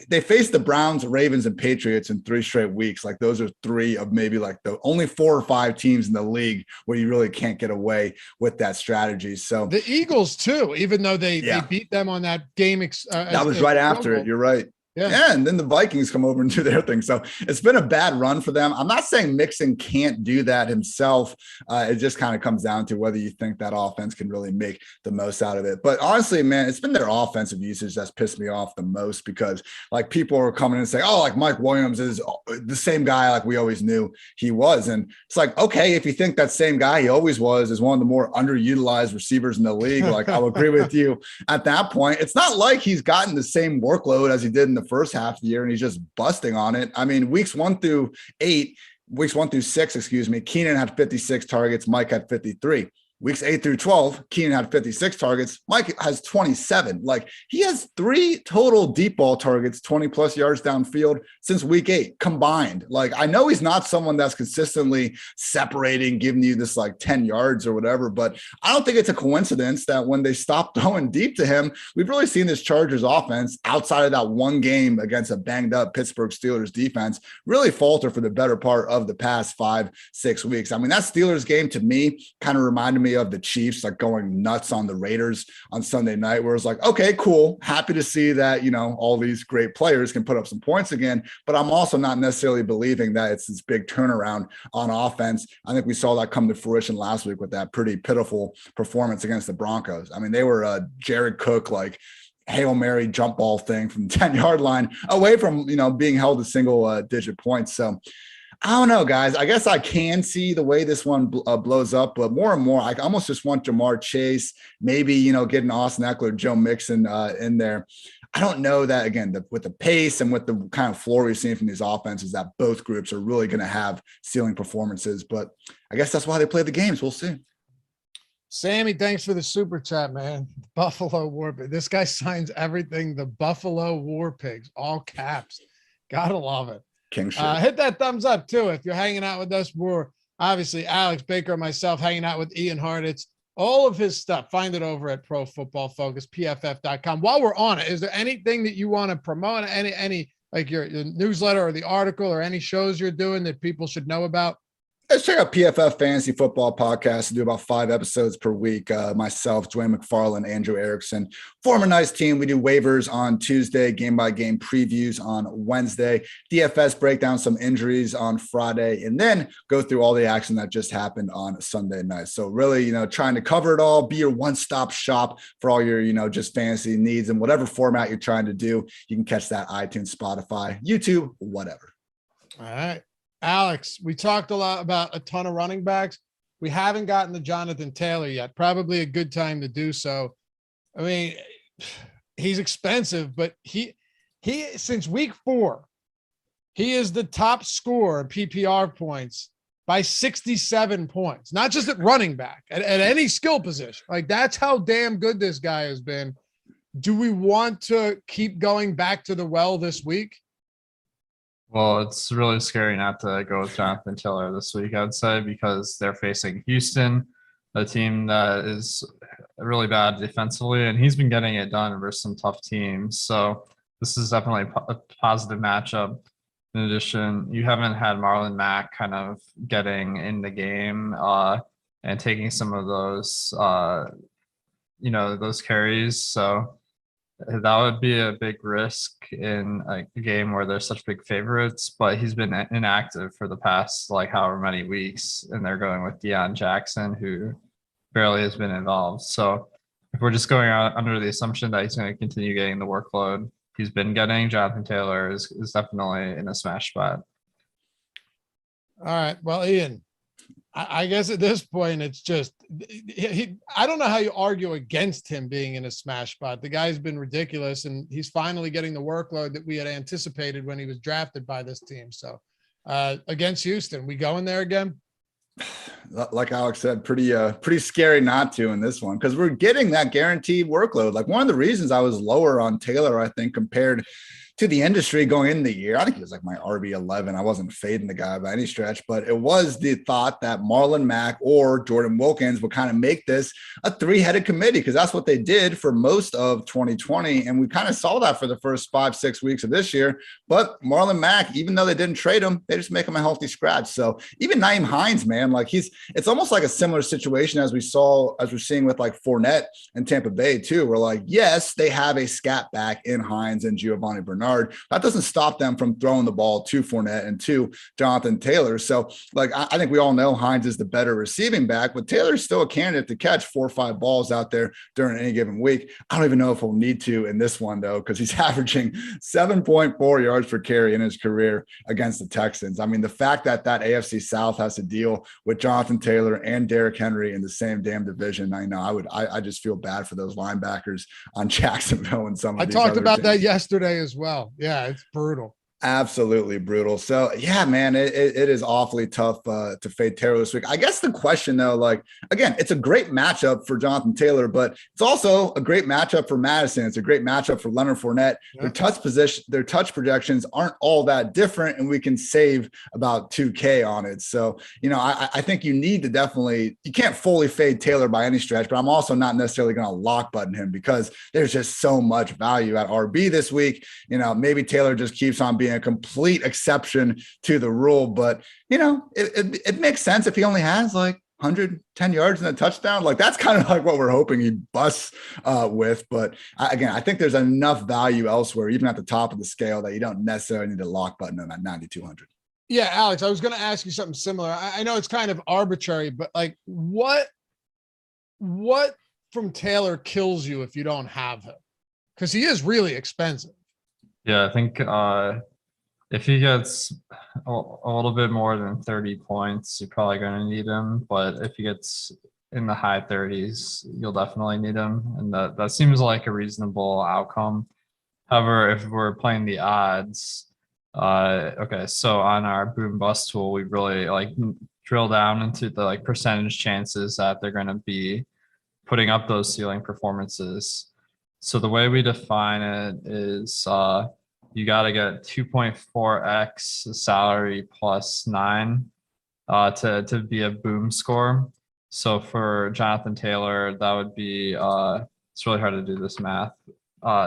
they faced the Browns, Ravens, and Patriots in 3 straight weeks. Like those are 3 of maybe like the only 4 or 5 teams in the league where you really can't get away with that strategy. So the Eagles too, even though they beat them on that game. That was right after it. You're right. Yeah, and then the Vikings come over and do their thing. So it's been a bad run for them. I'm not saying Mixon can't do that himself. It just kind of comes down to whether you think that offense can really make the most out of it. But honestly, man, it's been their offensive usage that's pissed me off the most because like people are coming in and saying, oh, like Mike Williams is the same guy like we always knew he was. And it's like, okay, if you think that same guy he always was is one of the more underutilized receivers in the league, like I'll agree with you at that point. It's not like he's gotten the same workload as he did in the first half of the year and he's just busting on it. I mean, weeks 1 through 6, Keenan had 56 targets, Mike had 53. Weeks 8 through 12, Keenan had 56 targets. Mike has 27. Like he has 3 total deep ball targets, 20+ yards downfield since week 8 combined. Like I know he's not someone that's consistently separating, giving you this like 10 yards or whatever, but I don't think it's a coincidence that when they stopped throwing deep to him, we've really seen this Chargers offense outside of that one game against a banged up Pittsburgh Steelers defense really falter for the better part of the past 5-6 weeks. I mean, that Steelers game to me kind of reminded me me of the Chiefs like going nuts on the Raiders on Sunday night, where it's like, okay, cool. Happy to see that, all these great players can put up some points again, but I'm also not necessarily believing that it's this big turnaround on offense. I think we saw that come to fruition last week with that pretty pitiful performance against the Broncos. I mean, they were a Jared Cook, like, Hail Mary jump ball thing from the 10-yard line away from, being held to single digit points. So I don't know, guys. I guess I can see the way this one blows up, but more and more, I almost just want Jamar Chase, maybe, getting Austin Eckler, Joe Mixon in there. I don't know that, again, with the pace and with the kind of floor we've seen from these offenses, that both groups are really going to have ceiling performances. But I guess that's why they play the games. We'll see. Sammy, thanks for the super chat, man. Buffalo War Pigs. This guy signs everything. The Buffalo War Pigs, all caps. Gotta love it. King shit. Hit that thumbs up too if you're hanging out with us more. Obviously, Alex Baker and myself hanging out with Ian Hartitz. All of his stuff, find it over at Pro Football Focus, PFF.com. While we're on it, is there anything that you want to promote? Any like your newsletter or the article or any shows you're doing that people should know about? Let's check out PFF Fantasy Football Podcast. I do about 5 episodes per week. Myself, Dwayne McFarland, Andrew Erickson, former nice team. We do waivers on Tuesday, game-by-game previews on Wednesday, DFS breakdown some injuries on Friday, and then go through all the action that just happened on Sunday night. So really, trying to cover it all, be your one-stop shop for all your, just fantasy needs and whatever format you're trying to do. You can catch that iTunes, Spotify, YouTube, whatever. All right. Alex, we talked a lot about a ton of running backs. We haven't gotten to Jonathan Taylor yet. Probably a good time to do so. I mean, he's expensive, but he since week 4, he is the top scorer in PPR points by 67 points, not just at running back, at any skill position. Like, that's how damn good this guy has been. Do we want to keep going back to the well this week? Well, it's really scary not to go with Jonathan Taylor this week, I'd say, because they're facing Houston, a team that is really bad defensively, and he's been getting it done versus some tough teams. So this is definitely a positive matchup. In addition, you haven't had Marlon Mack kind of getting in the game and taking some of those, those carries. So that would be a big risk in a game where there's such big favorites, but he's been inactive for the past however many weeks, and they're going with Deion Jackson, who barely has been involved. So if we're just going out under the assumption that he's going to continue getting the workload he's been getting, Jonathan Taylor is definitely in a smash spot. All right. Well, Ian, I guess at this point, it's just I don't know how you argue against him being in a smash spot. The guy's been ridiculous, and he's finally getting the workload that we had anticipated when he was drafted by this team. So against Houston, we going there again? Like Alex said, pretty scary not to in this one, because we're getting that guaranteed workload. Like, one of the reasons I was lower on Taylor, I think, compared to the industry going into the year, I think he was like my RB11. I wasn't fading the guy by any stretch, but it was the thought that Marlon Mack or Jordan Wilkins would kind of make this a 3-headed committee, because that's what they did for most of 2020. And we kind of saw that for the first 5-6 weeks of this year. But Marlon Mack, even though they didn't trade him, they just make him a healthy scratch. So even Nyheim Hines, man, like it's almost like a similar situation as we're seeing with like Fournette and Tampa Bay too. We're like, yes, they have a scat back in Hines and Giovanni Bernard. That doesn't stop them from throwing the ball to Fournette and to Jonathan Taylor. So, like, I think we all know Hines is the better receiving back, but Taylor's still a candidate to catch 4 or 5 balls out there during any given week. I don't even know if he'll need to in this one, though, because he's averaging 7.4 yards per carry in his career against the Texans. I mean, the fact that AFC South has to deal with Jonathan Taylor and Derrick Henry in the same damn division, I just feel bad for those linebackers on Jacksonville and some of these other talked about teams. that yesterday as well. Yeah, it's brutal. Absolutely brutal. So yeah, man, it is awfully tough to fade Taylor this week. I guess the question though, like, again, it's a great matchup for Jonathan Taylor, but it's also a great matchup for Madison. It's a great matchup for Leonard Fournette. Yeah. Their touch projections aren't all that different, and we can save about 2K on it. So, I think you need to you can't fully fade Taylor by any stretch, but I'm also not necessarily going to lock button him because there's just so much value at RB this week. Maybe Taylor just keeps on being a complete exception to the rule, but it makes sense if he only has like 110 yards and a touchdown. Like that's kind of like what we're hoping he busts with. But again, I think there's enough value elsewhere, even at the top of the scale, that you don't necessarily need a lock button on at 9,200. Yeah, Alex, I was going to ask you something similar. I know it's kind of arbitrary, but like what from Taylor kills you if you don't have him? Because he is really expensive. Yeah, I think if he gets a little bit more than 30 points, you're probably going to need him. But if he gets in the high 30s, you'll definitely need him. And that seems like a reasonable outcome. However, if we're playing the odds, okay, so on our boom bust tool, we really like drill down into the like percentage chances that they're going to be putting up those ceiling performances. So the way we define it is you got to get 2.4x salary plus 9 to be a boom score. So for Jonathan Taylor, that would be it's really hard to do this math.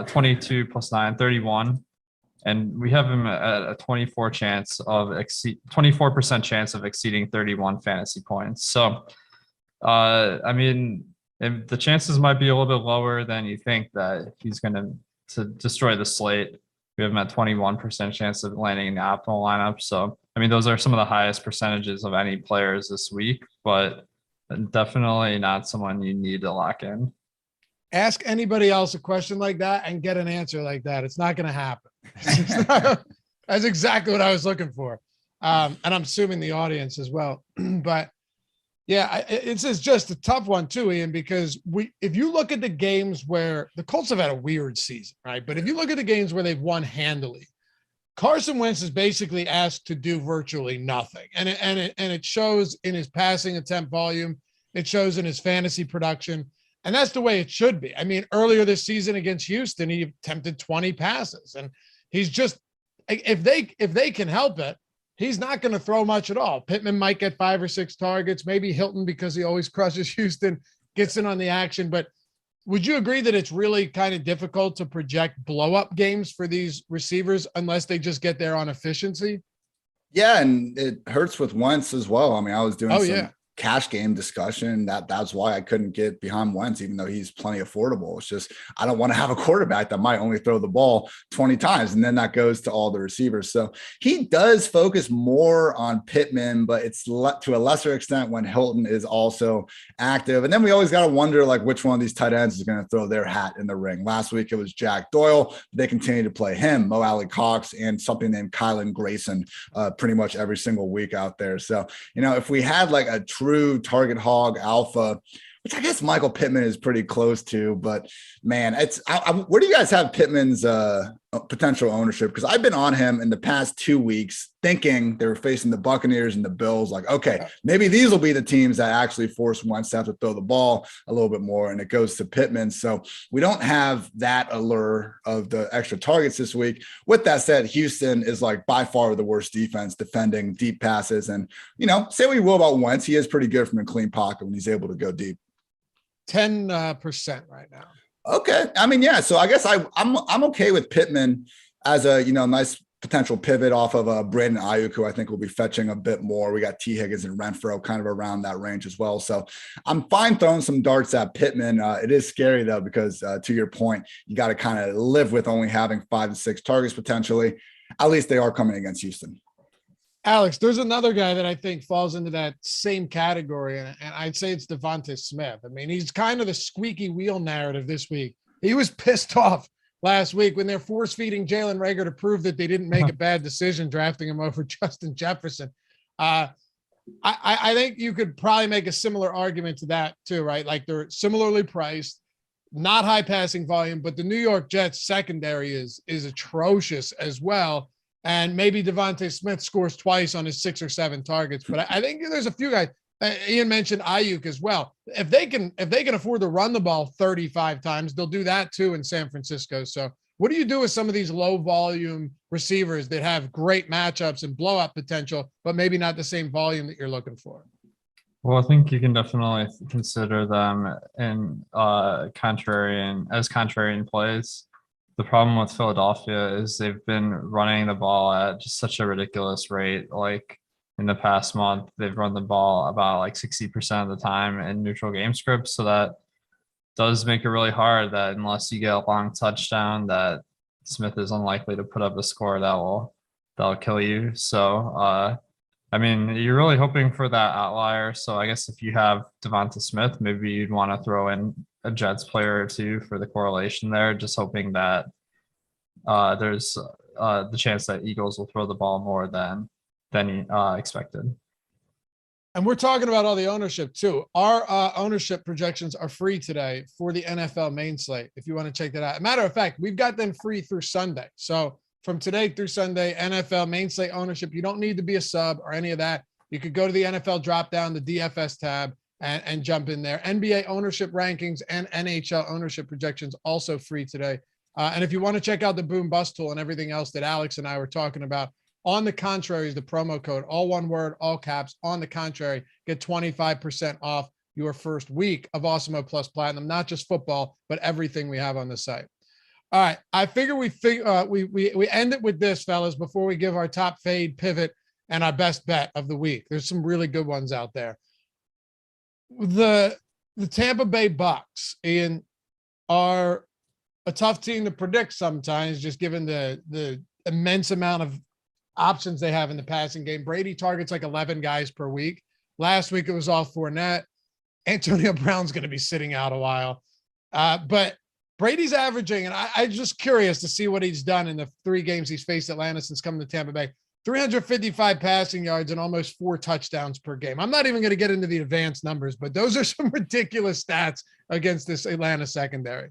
22 plus 9, 31. And we have him at a 24% chance of exceeding 31 fantasy points. So I mean, the chances might be a little bit lower than you think that he's going to destroy the slate. We have him at 21% chance of landing in the optimal lineup. So, I mean, those are some of the highest percentages of any players this week, but definitely not someone you need to lock in. Ask anybody else a question like that and get an answer like that. It's not going to happen. That's exactly what I was looking for. And I'm assuming the audience as well. But yeah, it's just a tough one too, Ian, because if you look at the games where the Colts have had a weird season, right? But if you look at the games where they've won handily, Carson Wentz is basically asked to do virtually nothing. And it shows in his passing attempt volume. It shows in his fantasy production. And that's the way it should be. I mean, earlier this season against Houston, he attempted 20 passes. And he's just, if they can help it, he's not going to throw much at all. Pittman might get 5 or 6 targets. Maybe Hilton, because he always crushes Houston, gets in on the action. But would you agree that it's really kind of difficult to project blow-up games for these receivers unless they just get there on efficiency? Yeah, and it hurts with Wentz as well. I mean, I was doing some cash game discussion. That's why I couldn't get behind Wentz, even though he's plenty affordable. It's just I don't want to have a quarterback that might only throw the ball 20 times, and then that goes to all the receivers. So he does focus more on Pittman, but it's to a lesser extent when Hilton is also active. And then we always got to wonder like which one of these tight ends is going to throw their hat in the ring. Last week it was Jack Doyle. They continue to play him, Mo Alley Cox, and something named Kylan Grayson pretty much every single week out there. So, you know, if we had like a true target hog alpha, which I guess Michael Pittman is pretty close to, but man, where do you guys have Pittman's potential ownership? Because I've been on him in the past 2 weeks thinking they were facing the Buccaneers and the Bills. Like, okay, maybe these will be the teams that actually force Wentz to have to throw the ball a little bit more, and it goes to Pittman. So we don't have that allure of the extra targets this week. With that said, Houston is like by far the worst defense defending deep passes. And, you know, say what you will about Wentz, he is pretty good from a clean pocket when he's able to go deep. 10% right now. Okay. I mean, yeah. So I guess I'm okay with Pittman as a, you know, nice potential pivot off of Brandon Ayuk, who I think will be fetching a bit more. We got T. Higgins and Renfro kind of around that range as well. So I'm fine throwing some darts at Pittman. It is scary though, because to your point, you got to kind of live with only having 5 to 6 targets potentially. At least they are coming against Houston. Alex, there's another guy that I think falls into that same category, and I'd say it's Devonta Smith. I mean, he's kind of the squeaky wheel narrative this week. He was pissed off last week when they're force-feeding Jalen Reagor to prove that they didn't make a bad decision drafting him over Justin Jefferson. I think you could probably make a similar argument to that too, right? Like they're similarly priced, not high passing volume, but the New York Jets secondary is atrocious as well. And maybe Devonta Smith scores twice on his 6 or 7 targets. But I think there's a few guys. Ian mentioned Ayuk as well. If they can afford to run the ball 35 times, they'll do that too in San Francisco. So what do you do with some of these low volume receivers that have great matchups and blow up potential, but maybe not the same volume that you're looking for? Well, I think you can definitely consider them in contrarian plays. The problem with Philadelphia is they've been running the ball at just such a ridiculous rate. Like in the past month, they've run the ball about like 60% of the time in neutral game scripts. So that does make it really hard that unless you get a long touchdown, that Smith is unlikely to put up a score that'll kill you. So I mean, you're really hoping for that outlier. So I guess if you have Devonta Smith, maybe you'd want to throw in a Jets player or two for the correlation there, just hoping that there's the chance that Eagles will throw the ball more than expected. And we're talking about all the ownership too. Our ownership projections are free today for the NFL main slate. If you want to check that out. Matter of fact, we've got them free through Sunday. So from today through Sunday, NFL main slate ownership, you don't need to be a sub or any of that. You could go to the NFL drop down, the DFS tab, and jump in there. NBA ownership rankings and NHL ownership projections also free today. And if you want to check out the boom bust tool and everything else that Alex and I were talking about, on the contrary is the promo code, all one word, all caps, on the contrary, get 25% off your first week of Awesemo Plus Platinum, not just football, but everything we have on the site. All right. I figure we end it with this, fellas, before we give our top fade, pivot, and our best bet of the week. There's some really good ones out there. The Tampa Bay Bucks, Ian, are a tough team to predict sometimes, just given the immense amount of options they have in the passing game. Brady targets like 11 guys per week. Last week, it was all Fournette. Antonio Brown's going to be sitting out a while. But Brady's averaging, and I'm just curious to see what he's done in the 3 games he's faced Atlanta since coming to Tampa Bay. 355 passing yards and almost 4 touchdowns per game. I'm not even going to get into the advanced numbers, but those are some ridiculous stats against this Atlanta secondary.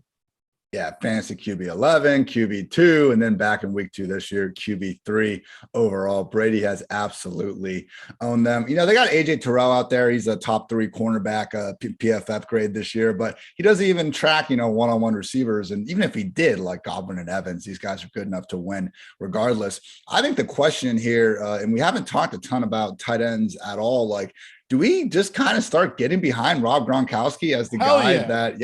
Yeah, fantasy QB 11, QB 2, and then back in week 2 this year, QB 3 overall. Brady has absolutely owned them. You know, they got AJ Terrell out there. He's a top 3 cornerback, PFF grade this year, but he doesn't even track, one-on-one receivers. And even if he did, like Godwin and Evans, these guys are good enough to win regardless. I think the question here, and we haven't talked a ton about tight ends at all, like, do we just kind of start getting behind Rob Gronkowski as the guy that,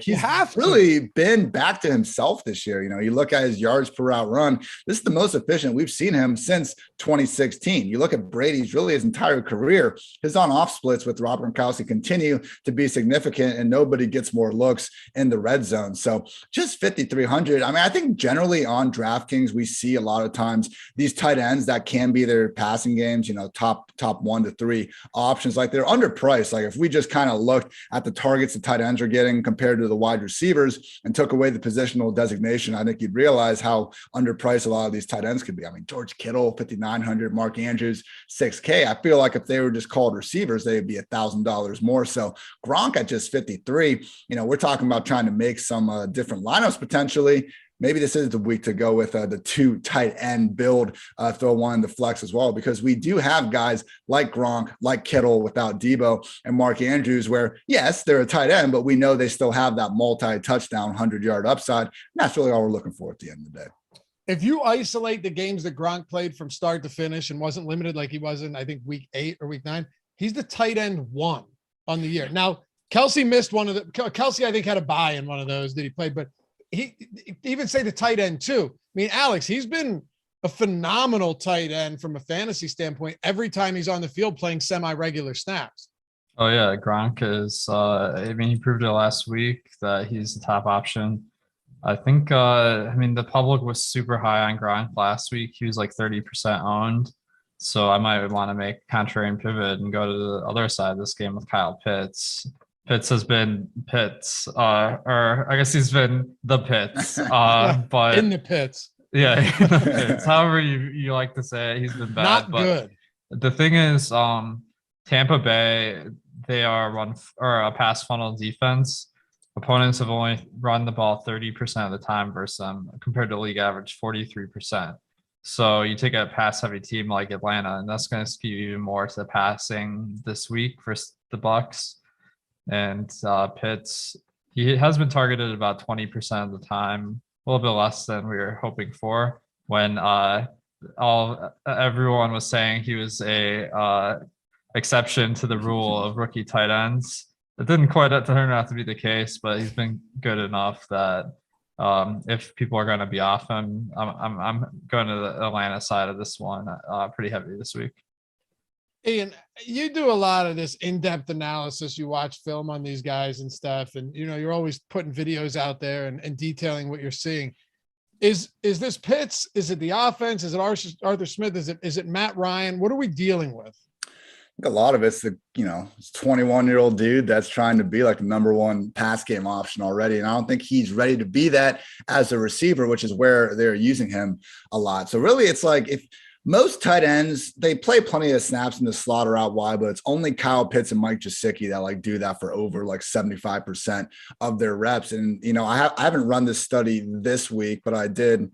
he's really been back to himself this year? You look at his yards per route run. This is the most efficient we've seen him since 2016. You look at Brady's really his entire career, his on-off splits with Rob Gronkowski continue to be significant, and nobody gets more looks in the red zone. So just 5,300. I mean, I think generally on DraftKings, we see a lot of times these tight ends that can be their passing games, top 1 to 3 options. Like they're underpriced. Like if we just kind of looked at the targets the tight ends are getting compared to the wide receivers and took away the positional designation, I think you'd realize how underpriced a lot of these tight ends could be. I mean, George Kittle, 5,900, Mark Andrews, 6K. I feel like if they were just called receivers, they'd be $1,000 more. So Gronk at just 53, we're talking about trying to make some different lineups potentially. Maybe this is the week to go with the 2 tight end build, throw one in the flex as well, because we do have guys like Gronk, like Kittle without Debo, and Mark Andrews, where, yes, they're a tight end, but we know they still have that multi-touchdown, 100-yard upside. And that's really all we're looking for at the end of the day. If you isolate the games that Gronk played from start to finish and wasn't limited like he was in, I think, week 8 or week 9, he's the tight end 1 on the year. Now, Kelsey missed one of the – Kelsey, I think, had a bye in one of those that he played, but he even say the tight end too. I mean, Alex, he's been a phenomenal tight end from a fantasy standpoint every time he's on the field playing semi-regular snaps. Oh yeah, Gronk is. He proved it last week that he's the top option. I think. The public was super high on Gronk last week. He was like 30% owned. So I might want to make a contrarian pivot and go to the other side of this game with Kyle Pitts. Pitts has been Pitts, or I guess he's been the Pitts, but in the pits. Yeah, in the pits. However you like to say it, he's been bad. Not good. The thing is, Tampa Bay, they are a pass funnel defense. Opponents have only run the ball 30% of the time versus them, compared to league average 43%. So you take a pass heavy team like Atlanta, and that's going to skew even more to the passing this week versus the Bucks. And Pitts, he has been targeted about 20% of the time, a little bit less than we were hoping for, when everyone was saying he was a exception to the rule of rookie tight ends. It didn't quite turn out to be the case, but he's been good enough that if people are going to be off him, I'm going to the Atlanta side of this one pretty heavy this week. Ian, you do a lot of this in-depth analysis. You watch film on these guys and stuff, and you're always putting videos out there and detailing what you're seeing. Is this Pitts? Is it the offense? Is it Arthur Smith? Is it Matt Ryan? What are we dealing with? A lot of it's the 21-year-old dude that's trying to be like the number one pass game option already. And I don't think he's ready to be that as a receiver, which is where they're using him a lot. So really it's like if most tight ends, they play plenty of snaps in the slot or out wide, but it's only Kyle Pitts and Mike Gesicki that like do that for over like 75% of their reps. And, I haven't run this study this week, but I did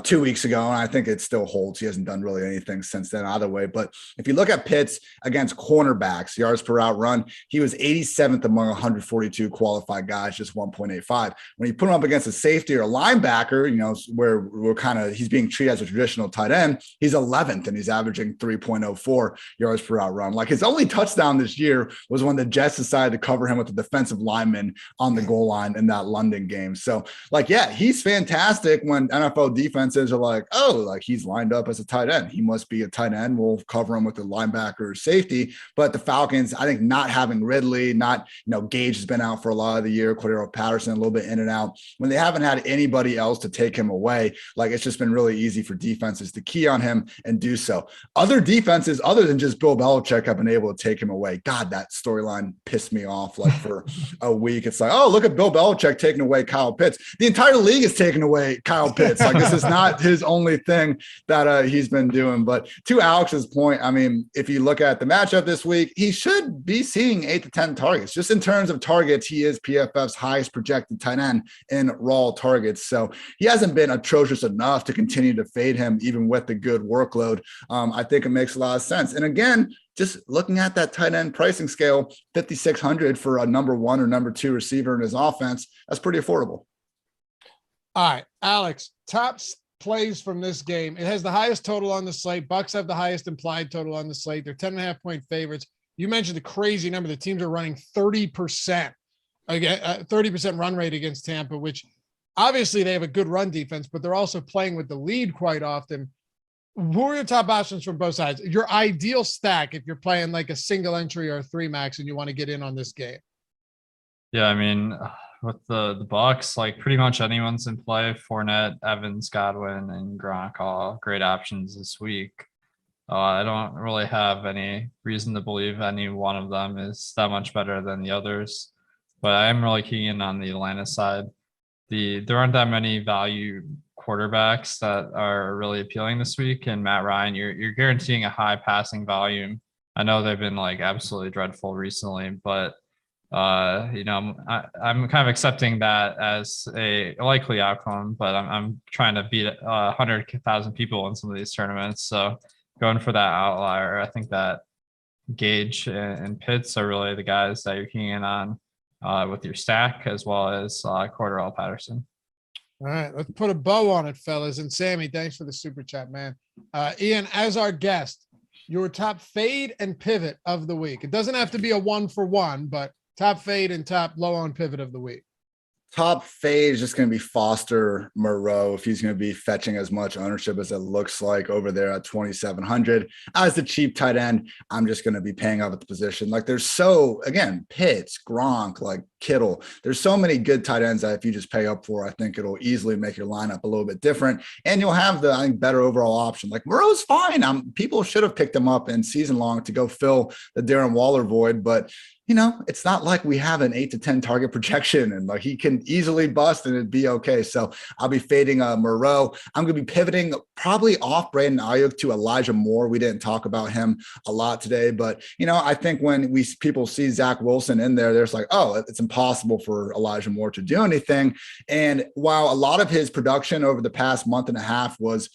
2 weeks ago, and I think it still holds. He hasn't done really anything since then either way. But if you look at Pitts against cornerbacks, yards per route run, he was 87th among 142 qualified guys, just 1.85. When you put him up against a safety or a linebacker, where he's being treated as a traditional tight end, he's 11th and he's averaging 3.04 yards per route run. Like his only touchdown this year was when the Jets decided to cover him with the defensive lineman on the goal line in that London game. So he's fantastic when NFL defenses are like, oh, like he's lined up as a tight end. He must be a tight end. We'll cover him with the linebacker or safety. But the Falcons, I think not having Ridley, Gage has been out for a lot of the year, Cordero Patterson a little bit in and out. When they haven't had anybody else to take him away, like it's just been really easy for defenses to key on him and do so. Other defenses, other than just Bill Belichick, have been able to take him away. God, that storyline pissed me off like for a week. It's like, oh, look at Bill Belichick taking away Kyle Pitts. The entire league is taking away Kyle Pitts. Like this is not his only thing that he's been doing. But to Alex's point, I mean, if you look at the matchup this week, he should be seeing 8 to 10 targets. Just in terms of targets, he is PFF's highest projected tight end in raw targets. So he hasn't been atrocious enough to continue to fade him, even with the good workload. I think it makes a lot of sense. And again, just looking at that tight end pricing scale, 5,600 for a number one or number two receiver in his offense, that's pretty affordable. All right, Alex, top plays from this game. It has the highest total on the slate. Bucks have the highest implied total on the slate. They're 10.5-point favorites. You mentioned the crazy number. The teams are running 30%, again, 30% run rate against Tampa, which obviously they have a good run defense, but they're also playing with the lead quite often. Who are your top options from both sides? Your ideal stack if you're playing like a single entry or a 3-max and you want to get in on this game. Yeah, I mean, with the Bucks, like pretty much anyone's in play. Fournette, Evans, Godwin, and Gronk, all great options this week. I don't really have any reason to believe any one of them is that much better than the others, but I am really keen on the Atlanta side. There aren't that many value quarterbacks that are really appealing this week, and Matt Ryan, you're guaranteeing a high passing volume. I know they've been like absolutely dreadful recently, but I'm kind of accepting that as a likely outcome, but I'm trying to beat 100,000 people in some of these tournaments. So going for that outlier, I think that Gage and Pitts are really the guys that you're keying in on with your stack, as well as Cordero Patterson. All right, let's put a bow on it, fellas. And Sammy, thanks for the super chat, man. Ian, as our guest, your top fade and pivot of the week. It doesn't have to be a 1-for-1, but top fade and top low on pivot of the week. Top fade is just going to be Foster Moreau if he's going to be fetching as much ownership as it looks like over there at 2,700. As the cheap tight end, I'm just going to be paying up at the position. Like there's Pitts, Gronk, like Kittle. There's so many good tight ends that if you just pay up for, I think it'll easily make your lineup a little bit different. And you'll have I think, better overall option. Like Moreau's fine. People should have picked him up in season long to go fill the Darren Waller void, but it's not like we have an 8 to 10 target projection and like he can easily bust and it'd be okay. So I'll be fading Moreau. I'm going to be pivoting probably off Brandon Ayuk to Elijah Moore. We didn't talk about him a lot today, but I think when people see Zach Wilson in there, there's like, oh, it's impossible for Elijah Moore to do anything. And while a lot of his production over the past month and a half was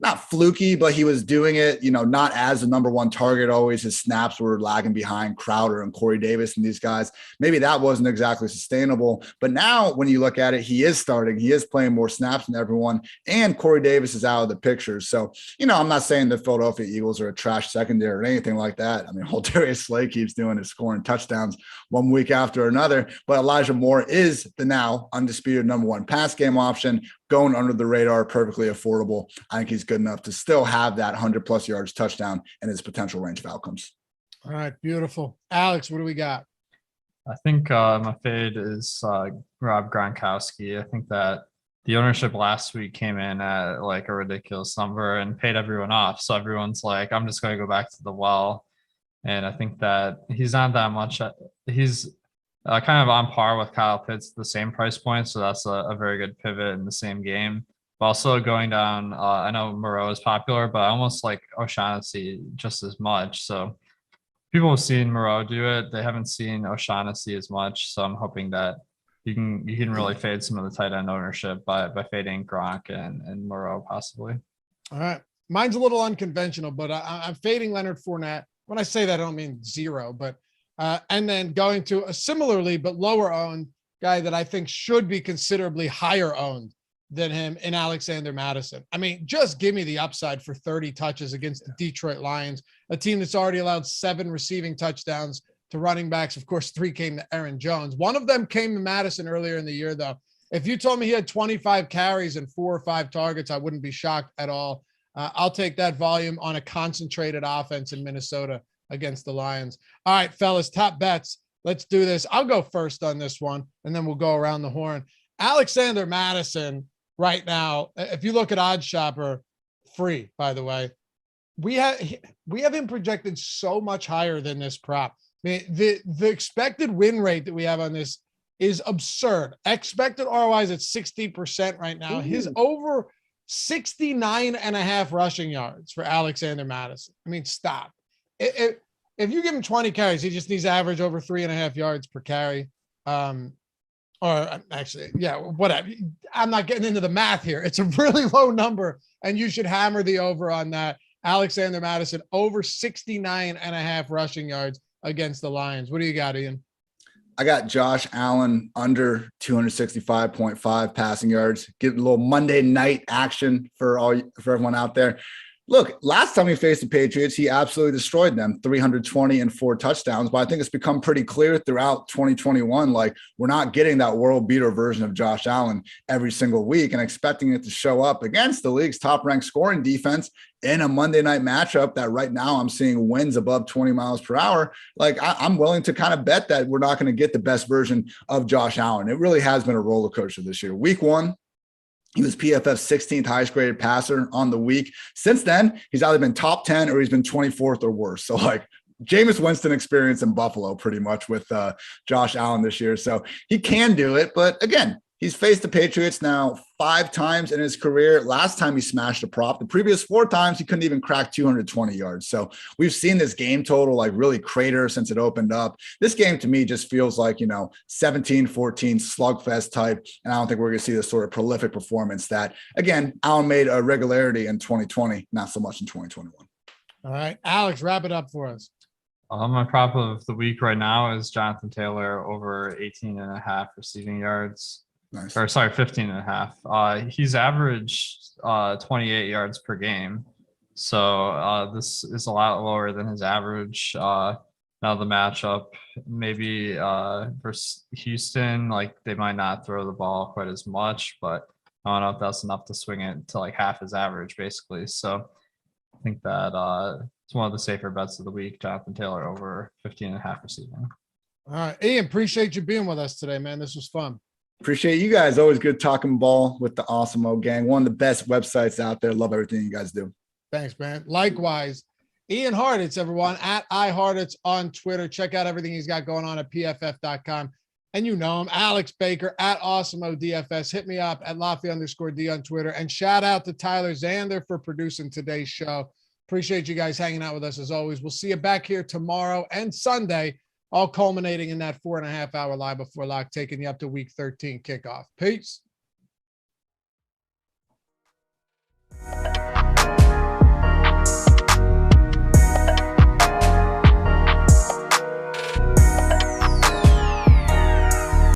not fluky, but he was doing it, not as the number one target. Always his snaps were lagging behind Crowder and Corey Davis and these guys. Maybe that wasn't exactly sustainable. But now when you look at it, he is starting. He is playing more snaps than everyone. And Corey Davis is out of the picture. So, I'm not saying the Philadelphia Eagles are a trash secondary or anything like that. I mean, Darius Slay keeps doing his scoring touchdowns one week after another. But Elijah Moore is the now undisputed number one pass game option. going under the radar, perfectly affordable. I think he's good enough to still have that 100+ yards touchdown and his potential range of outcomes. All right, beautiful. Alex, what do we got? I think my fade is Rob Gronkowski. I think that the ownership last week came in at like a ridiculous number and paid everyone off. So everyone's like, I'm just going to go back to the well. And I think that he's not that much. He's kind of on par with Kyle Pitts, the same price point. So that's a very good pivot in the same game. But also going down, I know Moreau is popular, but I almost like O'Shaughnessy just as much. So people have seen Moreau do it. They haven't seen O'Shaughnessy as much. So I'm hoping that you can really fade some of the tight end ownership by fading Gronk and Moreau possibly. All right. Mine's a little unconventional, but I'm fading Leonard Fournette. When I say that, I don't mean zero, but and then going to a similarly but lower owned guy that I think should be considerably higher owned than him in Alexander Mattison. I mean, just give me the upside for 30 touches against the Detroit Lions, a team that's already allowed 7 receiving touchdowns to running backs. Of course, 3 came to Aaron Jones. One of them came to Madison earlier in the year, though. If you told me he had 25 carries and 4 or 5 targets, I wouldn't be shocked at all. I'll take that volume on a concentrated offense in Minnesota against the Lions. All right, fellas, top bets. Let's do this. I'll go first on this one, and then we'll go around the horn. Alexander Mattison right now, if you look at Odd Shopper, free, by the way, we have him projected so much higher than this prop. I mean, the expected win rate that we have on this is absurd. Expected ROI is at 60% right now. His over 69.5 rushing yards for Alexander Mattison. I mean, stop. If you give him 20 carries, he just needs to average over 3.5 yards per carry. Or actually, yeah, whatever. I'm not getting into the math here. It's a really low number, and you should hammer the over on that. Alexander Mattison over 69.5 rushing yards against the Lions. What do you got, Ian? I got Josh Allen under 265.5 passing yards. Get a little Monday night action for everyone out there. Look, last time he faced the Patriots, he absolutely destroyed them, 320 and 4 touchdowns. But I think it's become pretty clear throughout 2021, like we're not getting that world beater version of Josh Allen every single week and expecting it to show up against the league's top ranked scoring defense in a Monday night matchup that right now I'm seeing wins above 20 miles per hour. Like I'm willing to kind of bet that we're not going to get the best version of Josh Allen. It really has been a roller coaster this year. Week 1, he was PFF's 16th highest graded passer on the week. Since then, he's either been top 10 or he's been 24th or worse. So like Jameis Winston experience in Buffalo pretty much with Josh Allen this year. So he can do it. But again, he's faced the Patriots now 5 times in his career. Last time he smashed a prop. The previous 4 times, he couldn't even crack 220 yards. So we've seen this game total like really crater since it opened up. This game to me just feels like, 17-14 slugfest type. And I don't think we're going to see this sort of prolific performance that, again, Allen made a regularity in 2020, not so much in 2021. All right, Alex, wrap it up for us. My prop of the week right now is Jonathan Taylor over 18.5 receiving yards. Nice. Or sorry, 15.5. He's averaged 28 yards per game. So this is a lot lower than his average. Now the matchup, maybe versus Houston, like they might not throw the ball quite as much, but I don't know if that's enough to swing it to like half his average, basically. So I think that it's one of the safer bets of the week, Jonathan Taylor over 15.5 receiving. All right, Ian, appreciate you being with us today, man. This was fun. Appreciate you guys. Always good talking ball with the Awesemo gang. One of the best websites out there. Love everything you guys do. Thanks, man. Likewise, Ian Hartitz, everyone, at iHartitz on Twitter. Check out everything he's got going on at pff.com. And you know him, Alex Baker at Awesemo DFS. Hit me up at Laffy_D on Twitter. And shout out to Tyler Zander for producing today's show. Appreciate you guys hanging out with us as always. We'll see you back here tomorrow and Sunday, all culminating in that 4.5-hour live before lock, taking you up to week 13 kickoff. Peace.